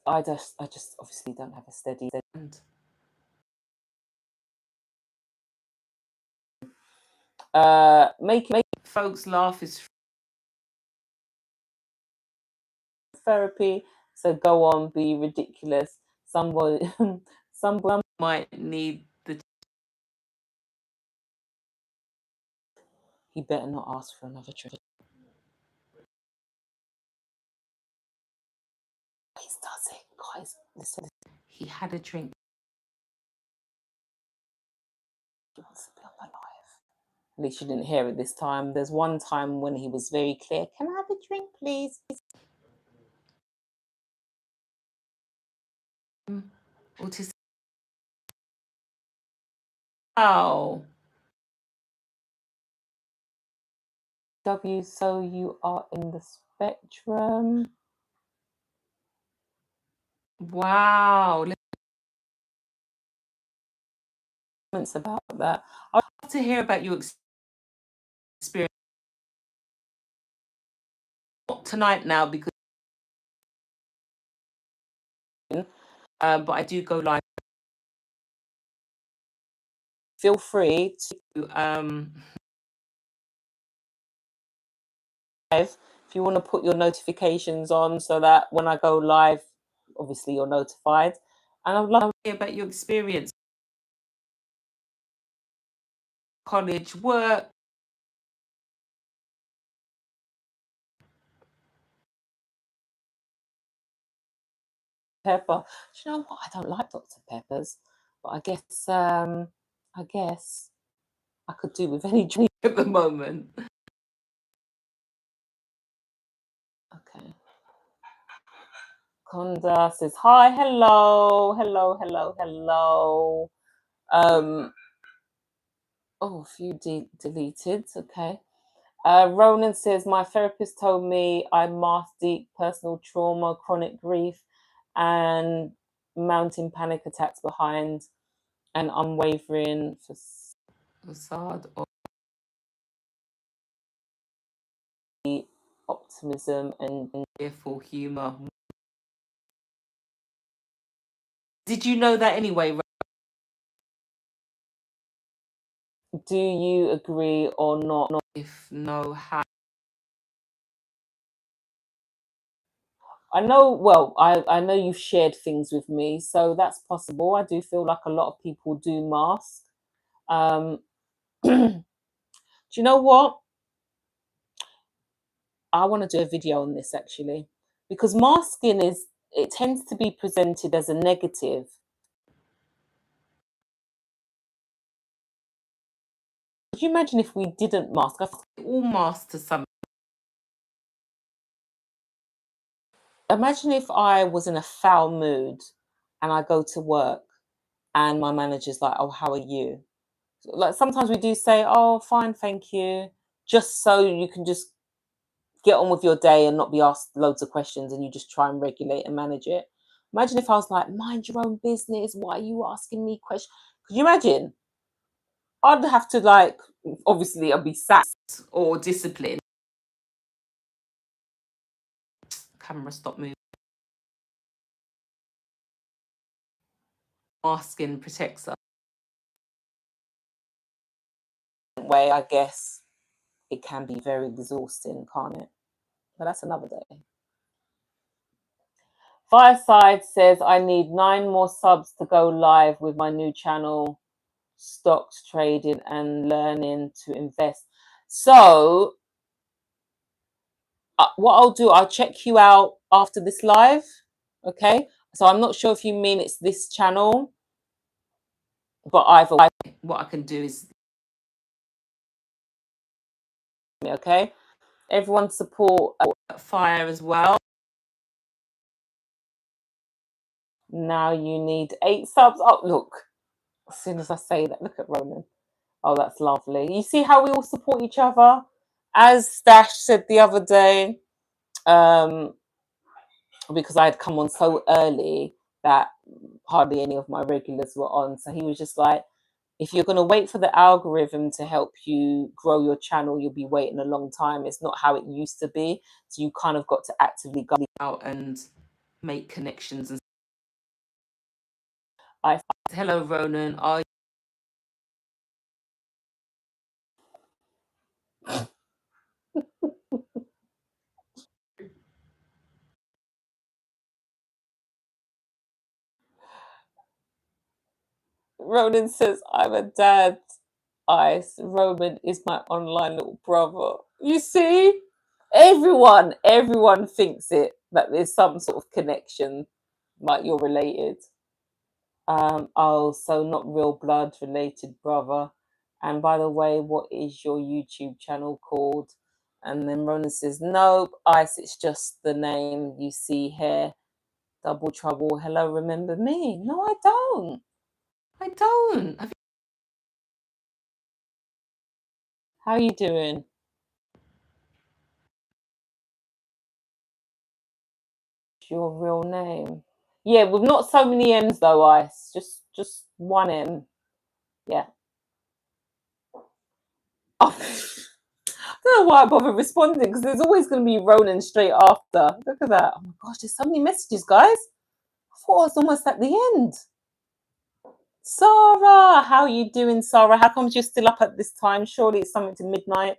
I just obviously don't have a steady end. Making folks laugh is therapy. So go on, be ridiculous. Somebody, someone might need the. He better not ask for another trip. He does it, guys. Listen, he had a drink. He wants to be on my life. At least you didn't hear it this time. There's one time when he was very clear. Can I have a drink, please? Autism. Oh. W, so you are in the spectrum. Wow. About that. I'd love to hear about your experience. Not tonight now because but I do go live. Feel free to if you want to put your notifications on so that when I go live, obviously you're notified. And I'd love to hear about your experience. College, work. Pepper. Do you know what? I don't like Dr. Peppers, but I guess I could do with any drink at the moment. Okay. Conda says hi, hello, hello, hello, hello. Oh, a few deleted. Okay. Ronan says my therapist told me I masked deep personal trauma, chronic grief, and mounting panic attacks behind an unwavering facade of optimism and cheerful humor. Did you know that anyway? Do you agree or not? If no, how? I know, well, I know you've shared things with me, so that's possible. I do feel like a lot of people do mask. Do you know what? I want to do a video on this actually, because masking it tends to be presented as a negative. Could you imagine if we didn't mask? I think all masks to some. Imagine if I was in a foul mood and I go to work and my manager's like, "Oh, how are you?" Like sometimes we do say, "Oh, fine, thank you," just so you can just get on with your day and not be asked loads of questions and you just try and regulate and manage it. Imagine if I was like, mind your own business. Why are you asking me questions? Could you imagine? I'd have to like, obviously, I'd be sacked or disciplined. Camera, stop moving. Masking protects us. Way, I guess it can be very exhausting, can't it? But that's another day. Fireside says, I need 9 more subs to go live with my new channel, stocks trading and learning to invest. So what I'll do, I'll check you out after this live. Okay. So I'm not sure if you mean it's this channel, but either way, what I can do is, okay, everyone support Fire as well. Now you need 8 subs. Oh, look, as soon as I say that, look at Ronan. Oh, that's lovely. You see how we all support each other? As Stash said the other day, because I had come on so early that hardly any of my regulars were on. So he was just like, if you're going to wait for the algorithm to help you grow your channel, you'll be waiting a long time. It's not how it used to be. So you kind of got to actively go out and make connections. And hello, Ronan. Are Ronan says, I'm a dad. Ice. Roman is my online little brother. You see? Everyone thinks it, that there's some sort of connection, like you're related. Oh, so not real blood related, brother. And by the way, what is your YouTube channel called? And then Ronan says, nope, Ice, it's just the name you see here. Double Trouble. Hello, remember me? No, I don't. I don't. How are you doing? Your real name? Yeah, with not so many M's though, Ice. Just one M. Yeah. Oh, I don't know why I bother responding, because there's always going to be Ronan straight after. Look at that. Oh my gosh, there's so many messages, guys. I thought I was almost at the end. Sarah, how are you doing, Sarah? How come you're still up at this time? Surely it's something to midnight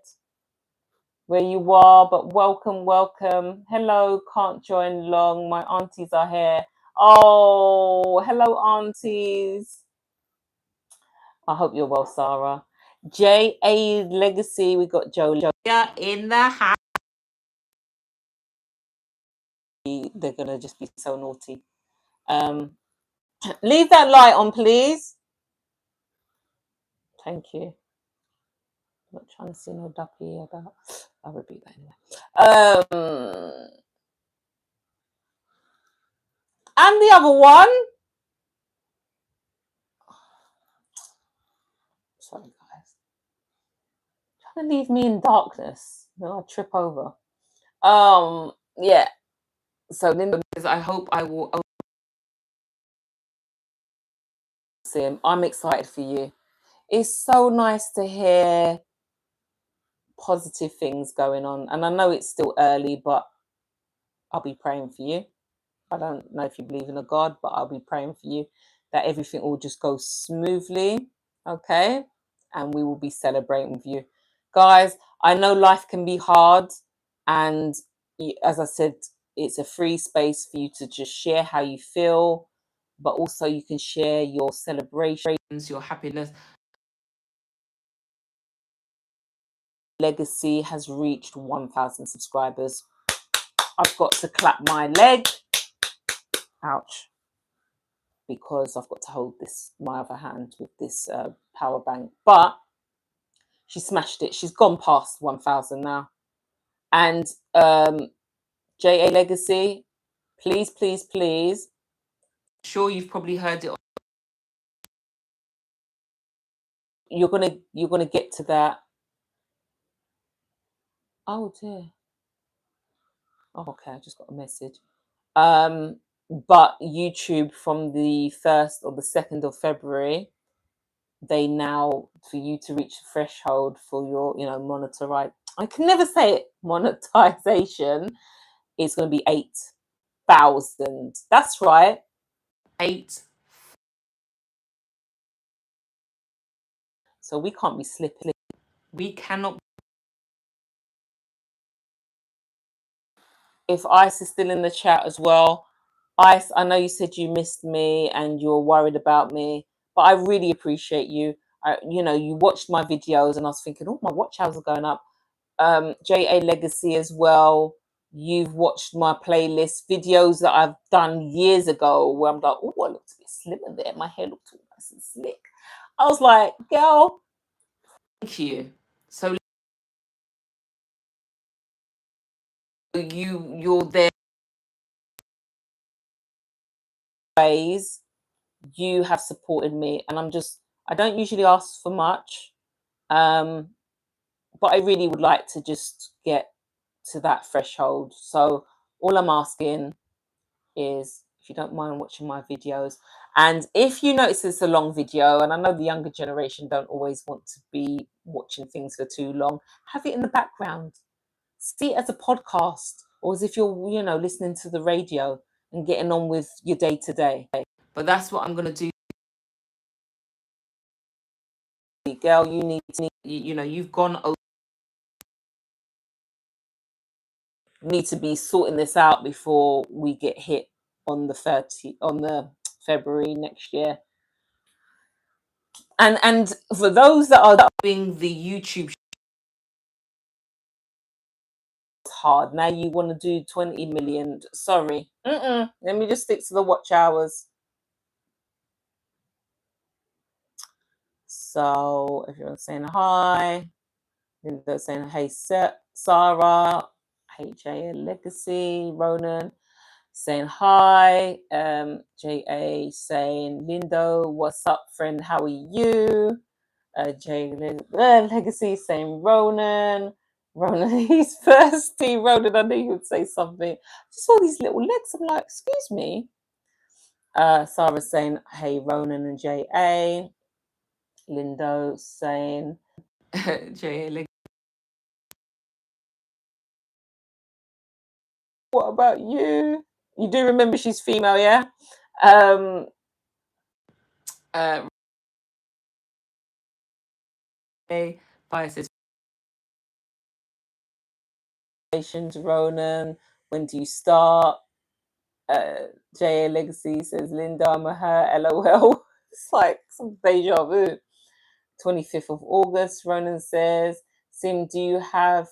where you are, but welcome, welcome. Hello, can't join long. My aunties are here. Oh, hello, aunties. I hope you're well, Sarah. J.A. Legacy, we got Joe in the house. They're going to just be so naughty. Leave that light on, please. Thank you. I'm not trying to see no duppy about. I'll repeat that anyway. And the other one. Sorry, guys. Trying to leave me in darkness. No, I'll trip over. Yeah. So then I hope I will see him. I'm excited for you. It's so nice to hear positive things going on. And I know it's still early, but I'll be praying for you. I don't know if you believe in a God, but I'll be praying for you that everything will just go smoothly. Okay. And we will be celebrating with you. Guys, I know life can be hard. And as I said, it's a free space for you to just share how you feel, but also you can share your celebrations, your happiness. Legacy has reached 1,000 subscribers. I've got to clap my leg. Ouch. Because I've got to hold this, my other hand, with this power bank. But she smashed it. She's gone past 1,000 now. And J.A. Legacy, please, please, please. Sure, you've probably heard it. You're gonna get to that. Oh dear. Oh, okay, I just got a message. But YouTube from the 1st or the 2nd of February, they now, for you to reach the threshold for your, monetize. I can never say it. Monetization is going to be 8,000. That's right. 8. So we can't be slipping. We cannot. If Ice is still in the chat as well, Ice, I know you said you missed me and you're worried about me, but I really appreciate you. You watched my videos, and I was thinking, oh, my watch hours are going up. JA Legacy as well. You've watched my playlist videos that I've done years ago where I'm like, oh, I looked a bit slimmer there. My hair looked all nice and slick. I was like, girl, thank you. So you're there ways. You have supported me, and I don't usually ask for much. Um, but I really would like to just get to that threshold. So all I'm asking is, if you don't mind watching my videos, and if you notice it's a long video, and I know the younger generation don't always want to be watching things for too long, have it in the background. See it as a podcast, or as if you're, listening to the radio and getting on with your day to day. But that's what I'm going to do. Girl, you've gone over. Need to be sorting this out before we get hit on the February next year. And for those that are doing the YouTube, hard. Now you want to do 20 million. Sorry. Let me just stick to the watch hours. So everyone's saying hi. Linda saying, hey, Sarah. HA Legacy. Ronan saying hi. JA saying, Lindo, what's up, friend? How are you? Legacy saying Ronan. He's thirsty. Ronan, I knew you would say something. Just all these little legs. I'm like, excuse me. Sarah saying, hey, Ronan and JA. Lindo saying, JA, what about you? You do remember she's female, yeah? Fire says, Ronan, when do you start? JA Legacy says, Linda, I'm a her, LOL. It's like some deja vu. 25th of August, Ronan says, Sim, do you have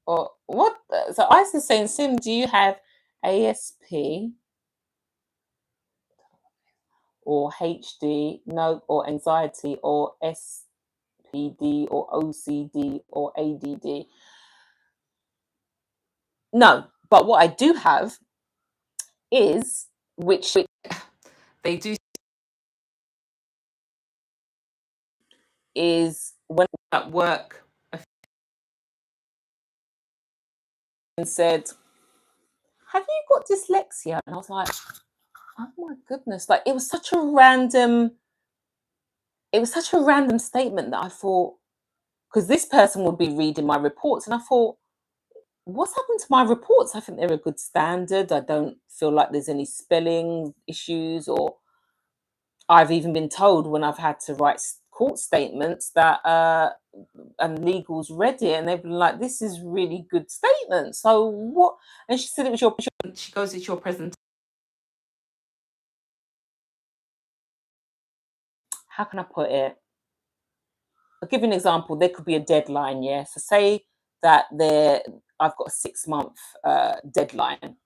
or what? So Ice is saying, Sim, do you have ASP or HD, no, or anxiety or SPD or OCD or ADD? No, but what I do have is, which they do, is when at work and said, have you got dyslexia? And I was like, oh my goodness. Like, it was such a random statement that I thought, because this person would be reading my reports, and I thought, what's happened to my reports? I think they're a good standard. I don't feel like there's any spelling issues, or I've even been told when I've had to write court statements that and legals read it, and they've been like, this is really good statement. So what? And she said, it was your, she goes, it's your presentation. How can I put it? I'll give you an example. There could be a deadline, yeah. So say that I've got a 6-month deadline,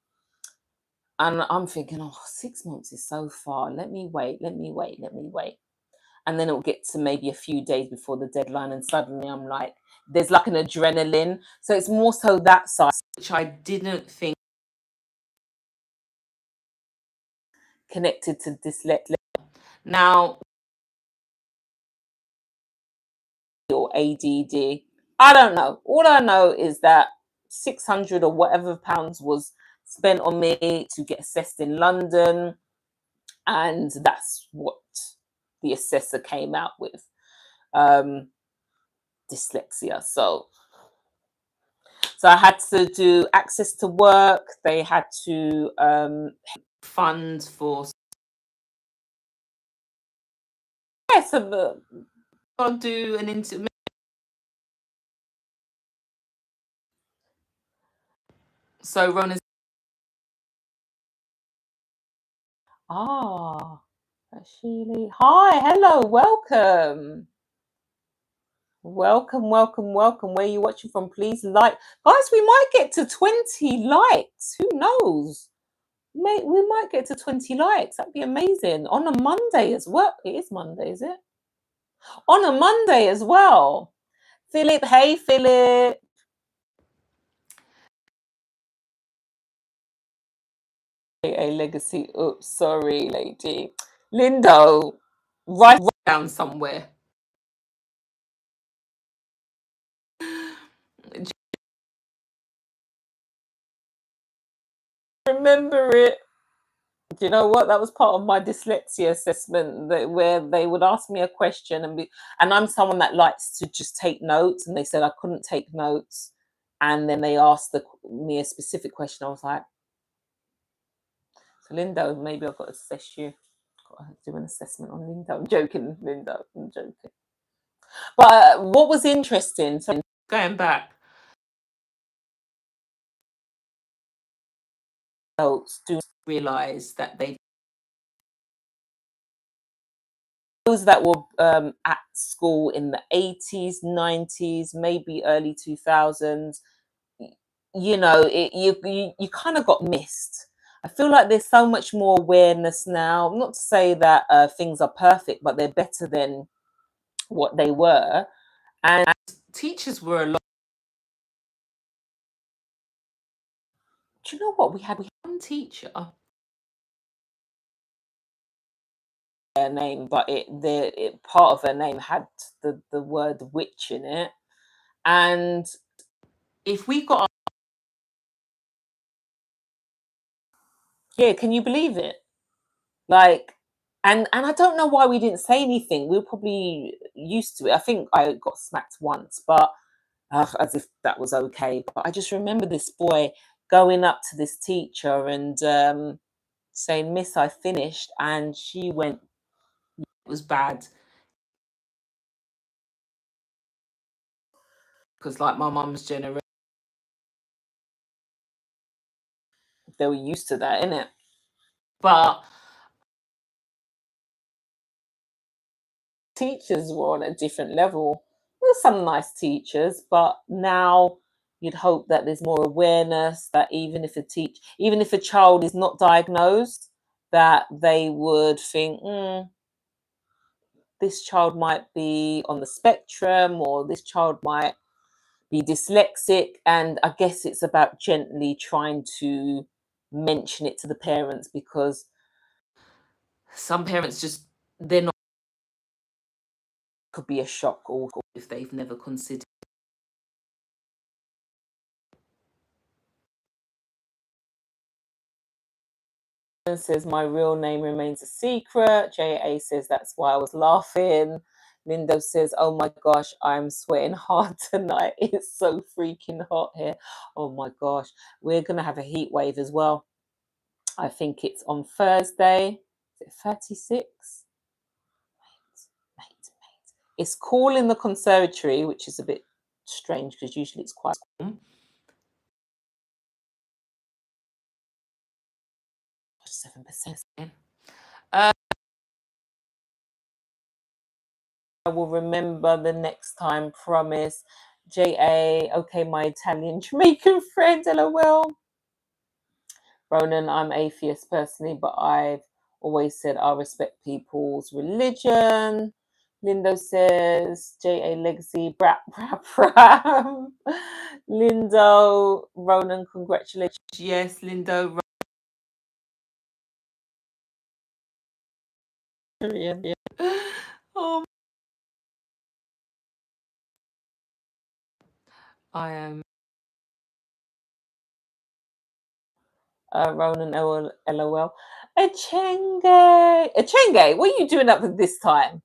and I'm thinking, oh, 6 months is so far. Let me wait. And then it'll get to maybe a few days before the deadline, and suddenly I'm like, there's like an adrenaline. So it's more so that side, which I didn't think connected to dyslexia. Now, or ADD, I don't know. All I know is that 600 or whatever pounds was spent on me to get assessed in London, and that's what the assessor came out with, dyslexia. So I had to do access to work. They had to fund for, so I'll do an interview. So Ronan, Ah, Ashili. Hi, hello, welcome. Welcome. Where are you watching from? Please like. Guys, we might get to 20 likes. Who knows? We might get to 20 likes. That'd be amazing. On a Monday as well. It is Monday, is it? On a Monday as well. Philip, hey, Philip. A legacy. Oops, sorry, lady. Lindo, write down somewhere. Remember it. Do you know what? That was part of my dyslexia assessment, where they would ask me a question, and I'm someone that likes to just take notes, and they said I couldn't take notes, and then they asked me a specific question. I was like, so Lindo, maybe I've got to assess you. Got to do an assessment on Lindo. I'm joking, Lindo. I'm joking. But what was interesting, so going back, adults do realize that those that were at school in the 80s, 90s, maybe early 2000s, you kind of got missed. I feel like there's so much more awareness now. Not to say that things are perfect, but they're better than what they were. And teachers were a lot. Do you know what we had? We had one teacher, her name, but part of her name had the word witch in it. And if we got, yeah, can you believe it? Like, and I don't know why we didn't say anything. We were probably used to it. I think I got smacked once, but as if that was okay. But I just remember this boy going up to this teacher and saying, "Miss, I finished," and she went, "It was bad," because like my mum's generation, they were used to that, innit? But teachers were on a different level. There's some nice teachers, but now you'd hope that there's more awareness, that even if a child is not diagnosed, that they would think, this child might be on the spectrum, or this child might be dyslexic. And I guess it's about gently trying to mention it to the parents, because some parents just, they're not, could be a shock, or if they've never considered. Says my real name remains a secret. JA says that's why I was laughing. Lindo says, oh my gosh, I'm sweating hard tonight. It's so freaking hot here. Oh my gosh. We're going to have a heat wave as well. I think it's on Thursday. Is it 36? Mate. It's cool in the conservatory, which is a bit strange because usually it's quite warm. 7%. I will remember the next time, promise. JA, okay, my Italian Jamaican friend, LOL. Ronan, I'm atheist personally, but I've always said I respect people's religion. Lindo says, JA legacy, brat, brat, brat. Lindo, Ronan, congratulations. Yes, Lindo. Oh, I am. Ronan, LOL. Achenge, what are you doing up at this time?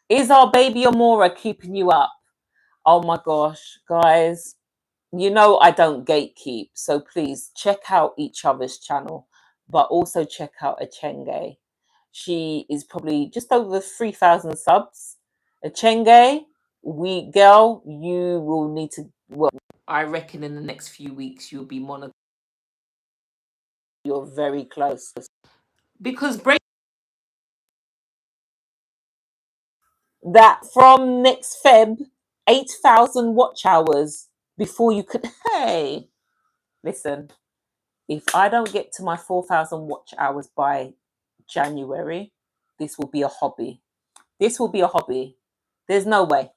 Is our baby Amora keeping you up? Oh my gosh, guys. You know I don't gatekeep, so please check out each other's channel, but also check out Achenge. She is probably just over 3,000 subs. Achenge, you will need to, well, I reckon in the next few weeks you'll be monitored. You're very close. because break that from next Feb, 8,000 watch hours before you could. Hey, listen, if I don't get to my 4,000 watch hours by January, this will be a hobby. This will be a hobby. There's no way.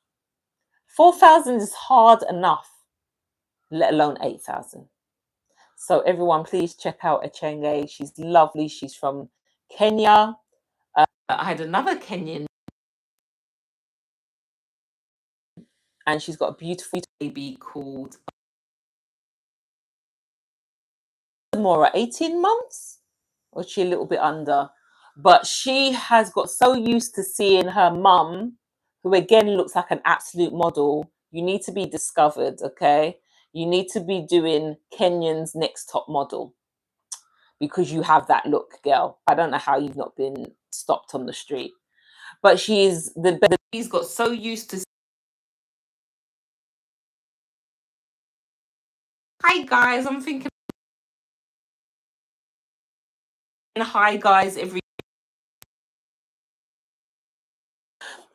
4,000 is hard enough, let alone 8,000. So everyone, please check out Echenge. She's lovely. She's from Kenya. I had another Kenyan, and she's got a beautiful baby called Mora, 18 months, or she a little bit under. But she has got so used to seeing her mum, who again looks like an absolute model. You need to be discovered, okay? You need to be doing Kenyan's Next Top Model because you have that look, girl. I don't know how you've not been stopped on the street. But she's got so used to. Hi guys, I'm thinking. Hi guys,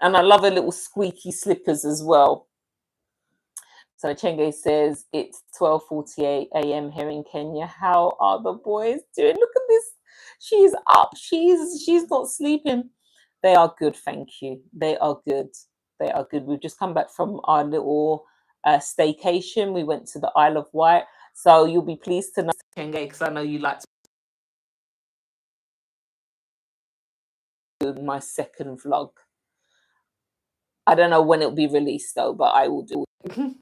and I love her little squeaky slippers as well. So Chenge says it's 12:48 a.m. here in Kenya. How are the boys doing? Look at this. She's up. She's not sleeping. They are good, thank you. They are good. They are good. We've just come back from our little staycation. We went to the Isle of Wight. So you'll be pleased to know, Chenge, because I know you like to do my second vlog. I don't know when it'll be released though, but I will do it.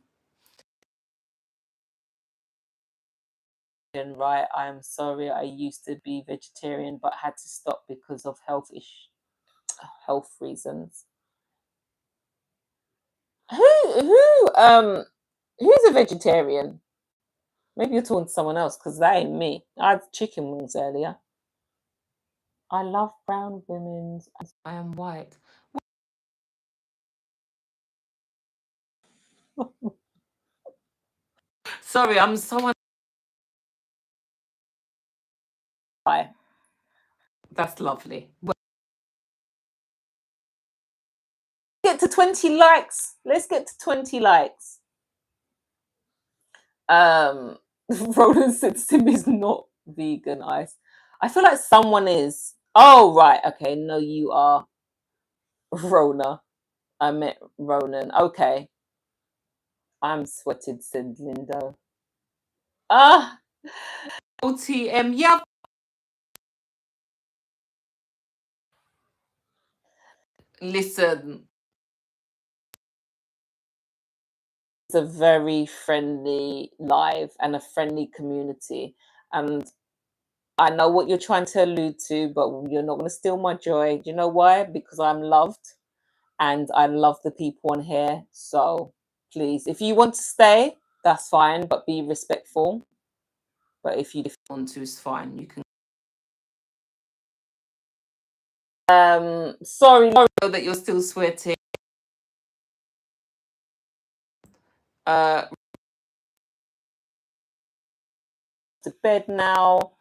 Right, I'm sorry, I used to be vegetarian but had to stop because of health reasons. Who's a vegetarian? Maybe you're talking to someone else because that ain't me. I had chicken wings earlier. I love brown women's. I am white. Sorry, I'm someone. That's lovely. Well, get to 20 likes. Let's get to 20 likes. Roland said Sim is not vegan ice. I feel like someone is. Oh, right. Okay. No, you are Rona. I met Ronan. Okay. I'm sweated, said Lindo. Ah, OTM. Yeah. Listen, it's a very friendly live and a friendly community. And I know what you're trying to allude to, but you're not going to steal my joy. Do you know why? Because I'm loved and I love the people on here. So please, if you want to stay, that's fine, but be respectful. But if you want to, it's fine. You can. Sorry that you're still sweating. To bed now.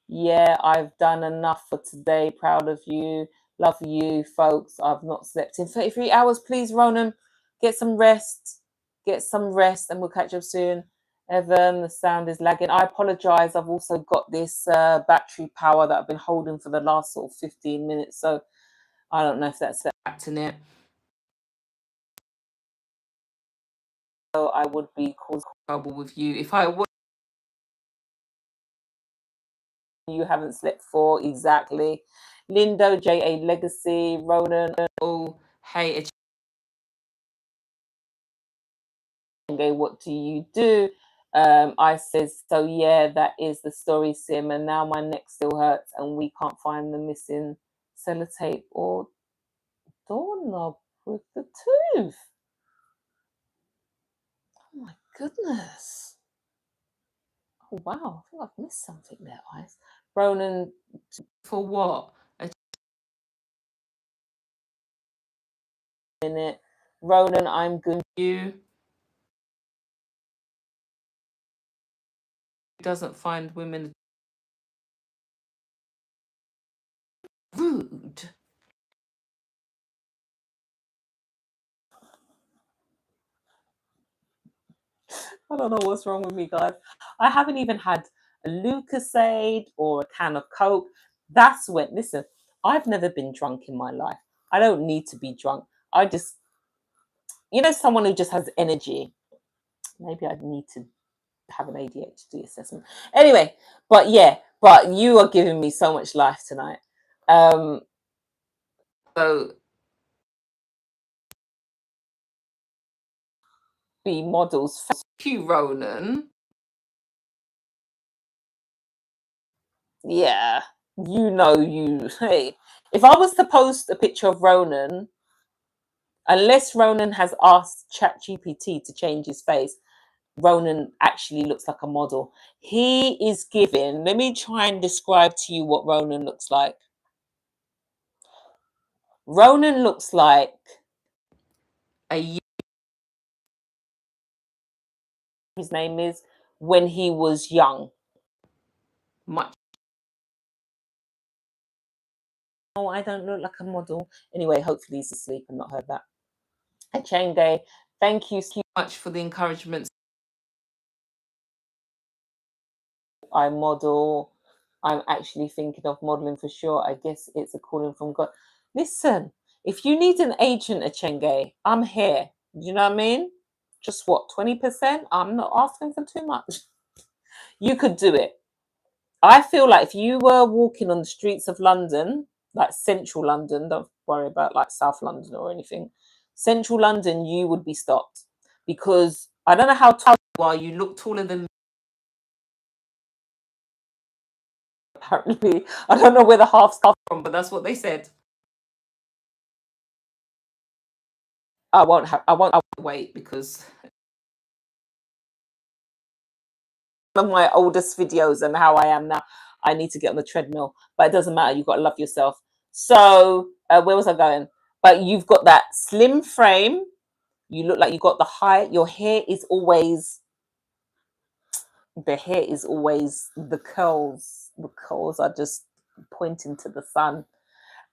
Yeah, I've done enough for today. Proud of you. Love you, folks. I've not slept in 33 hours. Please, Ronan, get some rest. Get some rest, and we'll catch up soon. Evan, the sound is lagging. I apologize. I've also got this battery power that I've been holding for the last sort of 15 minutes. So I don't know if that's acting it. So I would be causing trouble with you if I would. You haven't slept for exactly. Lindo, J.A. Legacy, Ronan. Oh, hey, what do you do? I says, so yeah, that is the story, Sim, and now my neck still hurts and we can't find the missing sellotape or doorknob with the tooth. Oh my goodness. Oh wow, I think I've missed something there, Ice. Ronan, for what? A minute. Ronan, I'm good. You doesn't find women I don't know what's wrong with me, guys. I haven't even had a Lucasade or a can of Coke. That's when, listen, I've never been drunk in my life. I don't need to be drunk. I just, someone who just has energy. Maybe I need to have an ADHD assessment. Anyway, but yeah, but you are giving me so much life tonight. So be models. Thank you, Ronan. Yeah, hey, if I was to post a picture of Ronan, unless Ronan has asked ChatGPT to change his face, Ronan actually looks like a model. He is giving, let me try and describe to you what Ronan looks like. Ronan looks like a, his name is, when he was young. Much. Oh, I don't look like a model. Anyway, hopefully he's asleep and not heard that. Achenge, thank you so much for the encouragement. I model. I'm actually thinking of modeling for sure. I guess it's a calling from God. Listen, if you need an agent, Achenge, I'm here. You know what I mean? Just what, 20%? I'm not asking for too much. You could do it. I feel like if you were walking on the streets of London, like central London, don't worry about like South London or anything, central London, you would be stopped. Because I don't know how tall you are, you look taller than me, apparently. I don't know where the half's come from, but that's what they said. I won't wait because one of my oldest videos and how I am now, I need to get on the treadmill, but it doesn't matter. You've got to love yourself. So where was I going? But you've got that slim frame. You look like you got the height. Your hair is always, the curls. The curls are just pointing to the sun.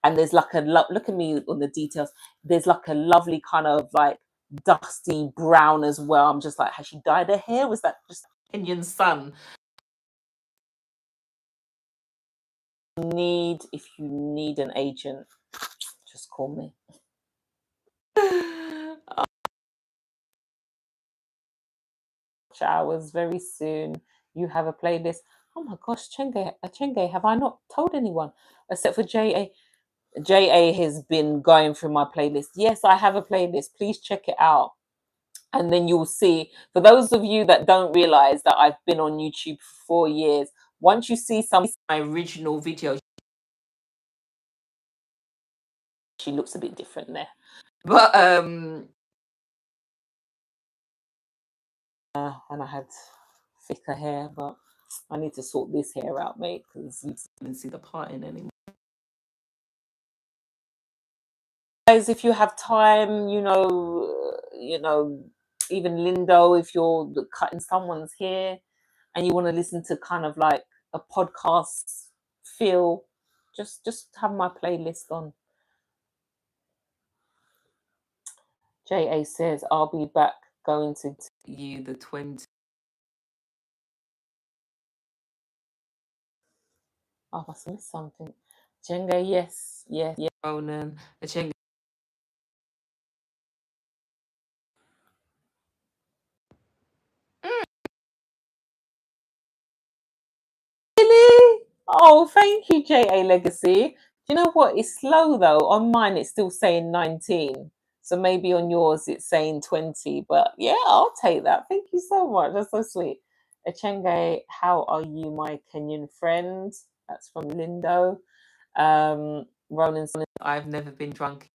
And there's like look at me on the details. There's like a lovely kind of like dusty brown as well. I'm just like, has she dyed her hair? Was that just Indian sun? If you need an agent, just call me. Hours very soon. You have a playlist. Oh my gosh, Chenge, have I not told anyone except for JA? JA has been going through my playlist. Yes, I have a playlist. Please check it out. And then you'll see, for those of you that don't realize that I've been on YouTube for 4 years, once you see some of my original videos, she looks a bit different there. But and I had thicker hair, but I need to sort this hair out, mate, because you didn't see the parting anymore. Guys, if you have time, even Lindo, if you're cutting someone's hair and you want to listen to kind of like a podcast feel, just have my playlist on. JA says, I'll be back going to you the 20. I must have missed something. Jenga, yes. Ronan, Jenga. Really? Oh, thank you, JA Legacy. Do you know what? It's slow though. On mine, it's still saying 19. So maybe on yours, it's saying 20. But yeah, I'll take that. Thank you so much. That's so sweet. Echenge, how are you, my Kenyan friend? That's from Lindo. Ronan, I've never been drunk.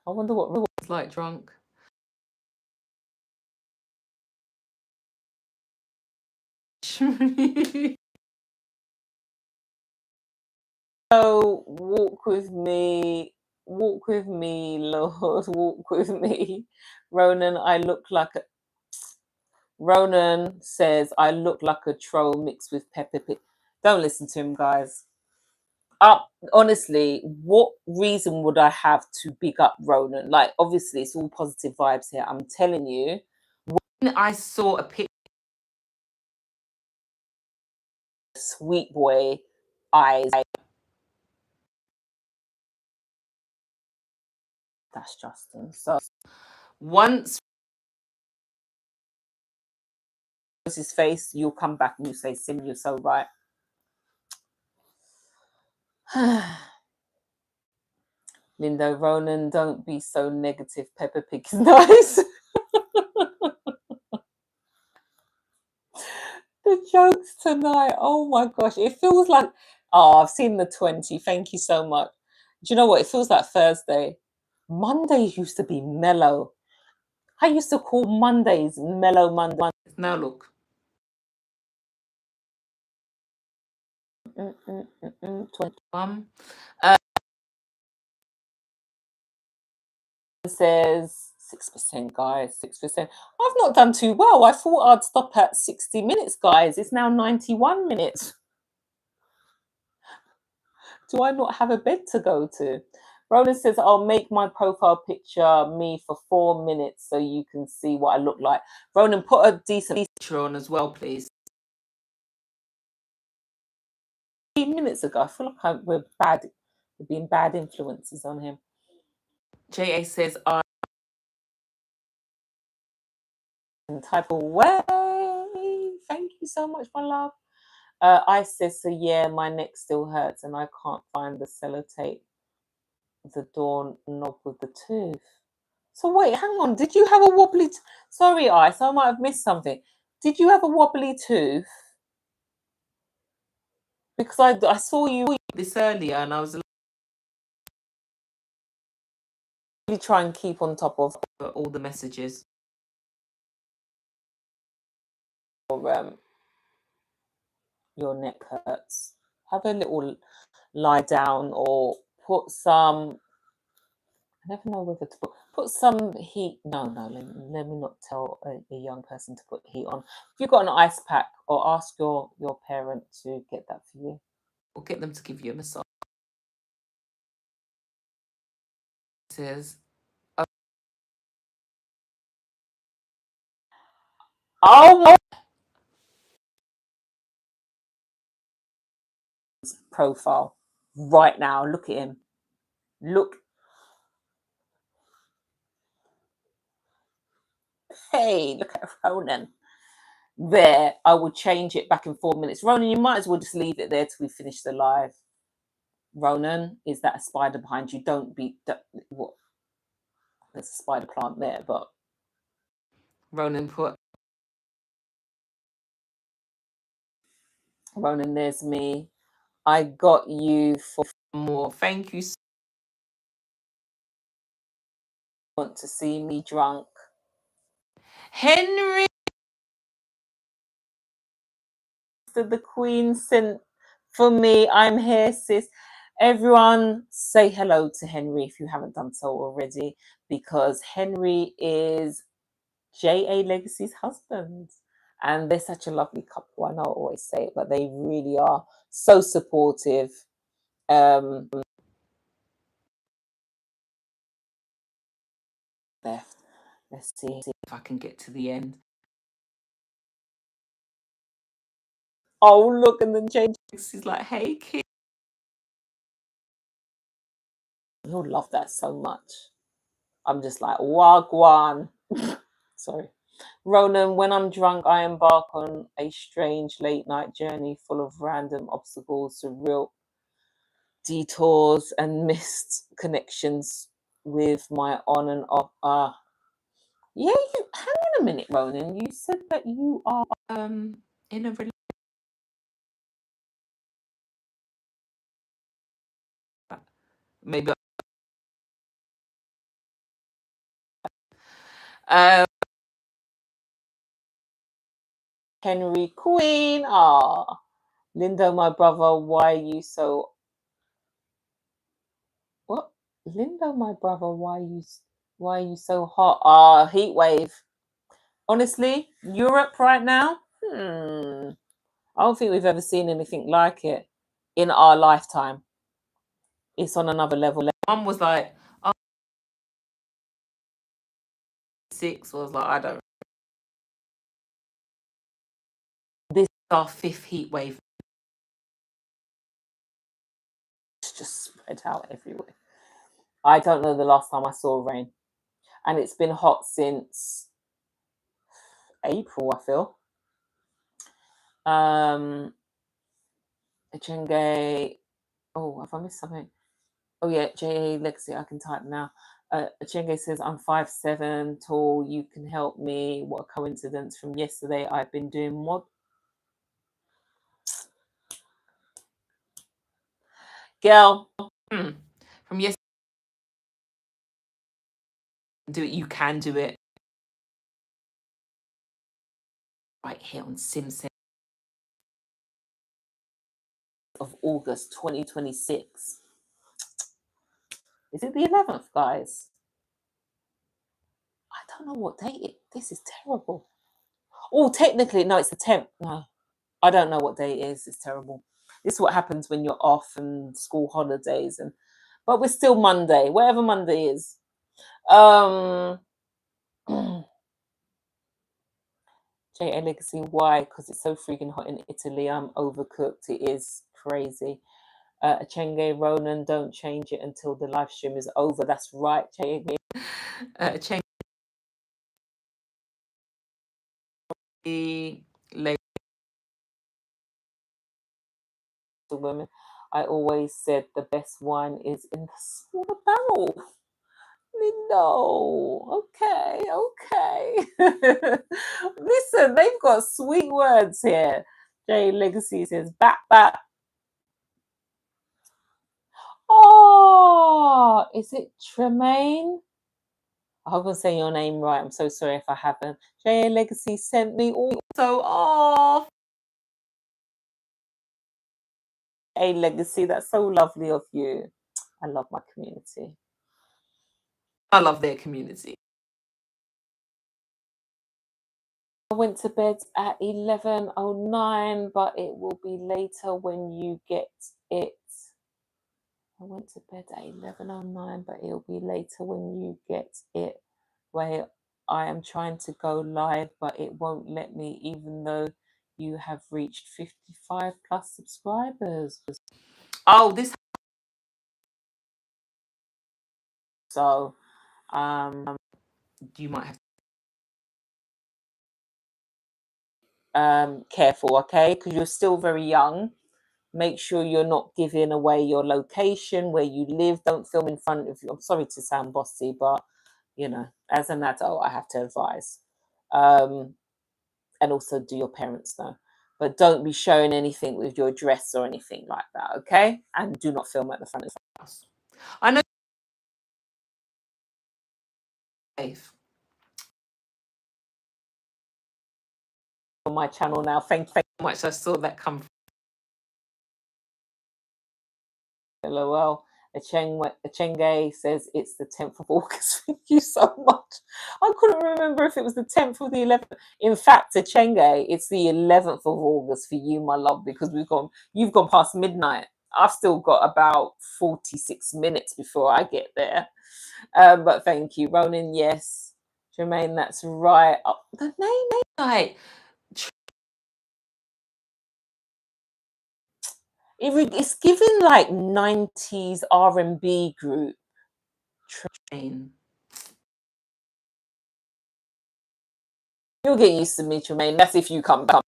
I wonder what it's like drunk. So walk with me, Lord, walk with me. Ronan, Ronan says I look like a troll mixed with Peppa Pig. Don't listen to him, guys. up, honestly, what reason would I have to big up Ronan? Like, obviously, it's all positive vibes here. I'm telling you, when I saw a picture, sweet boy eyes, that's Justin. So once his face, you'll come back and you say, Sim, you're so right. Lindo, Ronan, don't be so negative. Peppa Pig is nice. The jokes tonight. Oh my gosh. It feels like, oh, I've seen the 20. Thank you so much. Do you know what? It feels like Thursday. Mondays used to be mellow. I used to call Mondays mellow Mondays. Now look. 21. Says 6%, guys. 6%. I've not done too well. I thought I'd stop at 60 minutes, guys. It's now 91 minutes. Do I not have a bed to go to? Roland says, I'll make my profile picture me for 4 minutes so you can see what I look like. Ronan, put a decent picture on as well, please. 3 minutes ago, I feel like we're being bad influences on him. JA says, I type away. Thank you so much, my love. I says, so yeah, my neck still hurts and I can't find the sellotape, the door knob with the tooth. So wait, hang on. Did you have a wobbly? Sorry, Ice. I might have missed something. Did you have a wobbly tooth? Because I saw you this earlier, and I was really trying to keep on top of all the messages. Or your neck hurts. Have a little lie down, or put some. I never know whether to put some heat. No, let me not tell a young person to put heat on. If you've got an ice pack, or ask your parent to get that for you, or get them to give you a massage. Says, oh, profile right now. Look at him. Look. Hey, look at Ronan. There, I will change it back in 4 minutes. Ronan, you might as well just leave it there till we finish the live. Ronan, is that a spider behind you? Don't be. What? There's a spider plant there, but Ronan put. Ronan, there's me. I got you for more. Thank you. Want to see me drunk? Henry, the Queen sent for me. I'm here, sis. Everyone, say hello to Henry if you haven't done so already, because Henry is J.A. Legacy's husband. And they're such a lovely couple. I know I always say it, but they really are so supportive. Left. Let's see if I can get to the end. Oh, look, and then James is like, hey, kid. You'll love that so much. I'm just like, wagwan. Sorry. Ronan, when I'm drunk, I embark on a strange late night journey full of random obstacles, surreal detours, and missed connections with my on and off. Yeah, hang on a minute, Ronan. You said that you are in a relationship. Maybe. Henry Queen. Lindo, my brother, why are you so what? Lindo, my brother, why are you so hot? Heat wave. Honestly, Europe right now, I don't think we've ever seen anything like it in our lifetime. it's on another level. Mum was like, oh, 6 was like, I don't. This is our 5th heat wave. It's just spread out everywhere. I don't know the last time I saw rain. And it's been hot since April, I feel. Chenge, oh, have I missed something? Oh yeah, J.A. Legacy, I can type now. Chenge says, I'm 5'7", tall, you can help me. What a coincidence. From yesterday, I've been doing mod. Girl, from yesterday, do it, you can do it. Right here on SimSENDTalk of August 2026. Is it the 11th, guys? I don't know what date it. This is terrible. Oh, technically, no, it's the 10th. No, I don't know what day it is. It's terrible. This is what happens when you're off and school holidays, but we're still Monday, whatever Monday is. J.A. Legacy, why? Because it's so freaking hot in Italy. I'm overcooked. It is crazy. Chenge Ronan, don't change it until the live stream is over. That's right, Chenge. Chenge women. I always said the best wine is in the smaller barrel. No, okay. Listen, they've got sweet words here. J Legacy says, back. Oh, is it Tremaine? I hope I'm saying your name right. I'm so sorry if I haven't. J Legacy sent me also off. A Legacy, that's so lovely of you. I love my community. I love their community. I went to bed at 11:09, but it will be later when you get it. I went to bed at 11:09, but it'll be later when you get it. Where I am trying to go live, but it won't let me, even though you have reached 55 plus subscribers. Oh, this. So, you might have careful, okay? Because you're still very young. Make sure you're not giving away your location, where you live. Don't film in front of you. I'm sorry to sound bossy, but you know, as an adult, I have to advise. And also do your parents know. But don't be showing anything with your dress or anything like that, okay? And do not film at the front of the house. I know. Safe. On my channel now. Thank you so much. I saw that come from. LOL. Chenge says it's the 10th of August. Thank you so much. I couldn't remember if it was the 10th or the 11th. In fact, Chenge, it's the 11th of August for you, my love, because you've gone past midnight. I've still got about 46 minutes before I get there. But thank you, Ronan. Yes, Jermaine, that's right. Oh, the name, right? It's given like 90s R&B group. Train. You'll get used to me, Tremaine. That's if you come back.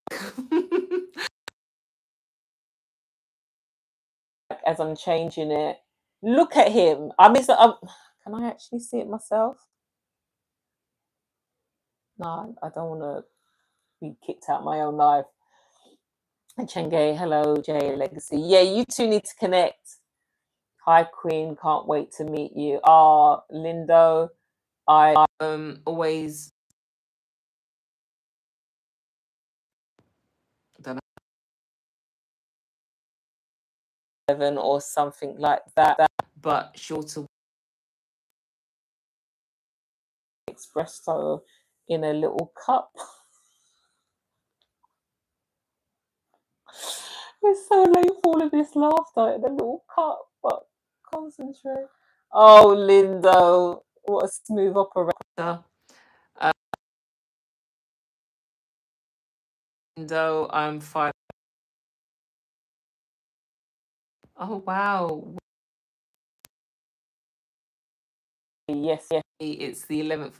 As I'm changing it, look at him. I miss it. Can I actually see it myself? No, I don't want to be kicked out my own life. Chenge, hello, Jay Legacy. Yeah, you two need to connect. Hi, Queen. Can't wait to meet you. Lindo, I always. Don't know, or something like that, but shorter espresso in a little cup. It's so late for all of this laughter in a little cup, but concentrate. Oh, Lindo, what a smooth operator. Lindo, I'm fine. Oh, wow. Yes, yes, it's the 11th.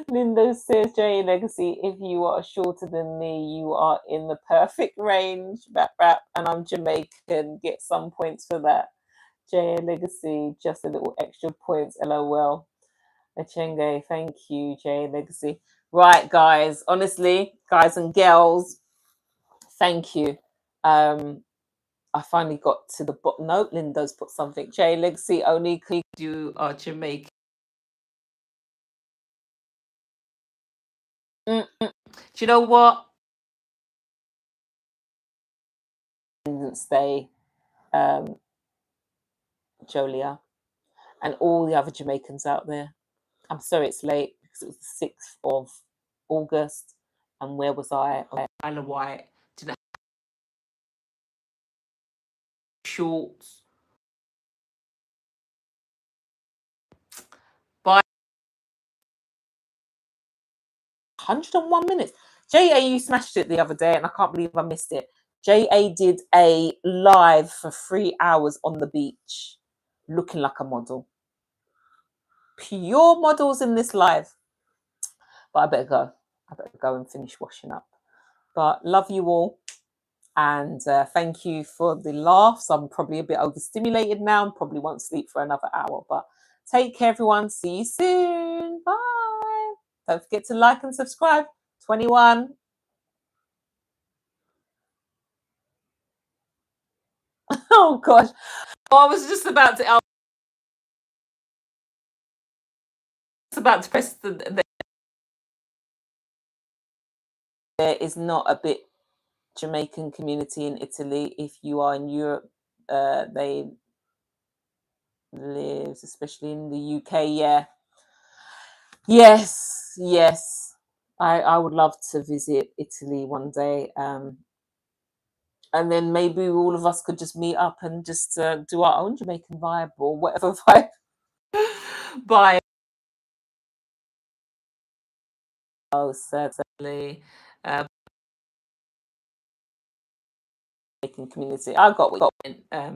Lindo says, J Legacy, if you are shorter than me, you are in the perfect range. Rap, rap, and I'm Jamaican. Get some points for that. J Legacy, just a little extra points. LOL. Achenge, thank you, J Legacy. Right, guys, honestly, guys and girls, thank you. I finally got to the bottom. No, Linda's put something. J Legacy, only because you are Jamaican. Do you know what? Independence Day, Jolia, and all the other Jamaicans out there. I'm sorry it's late because it was the 6th of August. And where was I? Isle of Wight. Didn't have shorts. By 101 minutes. JA, you smashed it the other day, and I can't believe I missed it. JA did a live for 3 hours on the beach, looking like a model. Pure models in this live. But I better go. I better go and finish washing up. But love you all. And thank you for the laughs. I'm probably a bit overstimulated now and probably won't sleep for another hour. But take care, everyone. See you soon. Bye. Don't forget to like and subscribe. 21. Oh, gosh. Oh, I was just about to. I was about to press there is not a bit Jamaican community in Italy. If you are in Europe, they live, especially in the UK. Yeah. Yes, yes. I would love to visit Italy one day. And then maybe all of us could just meet up and just do our own Jamaican vibe or whatever vibe. Bye. Oh, certainly. Jamaican community. I got what you got.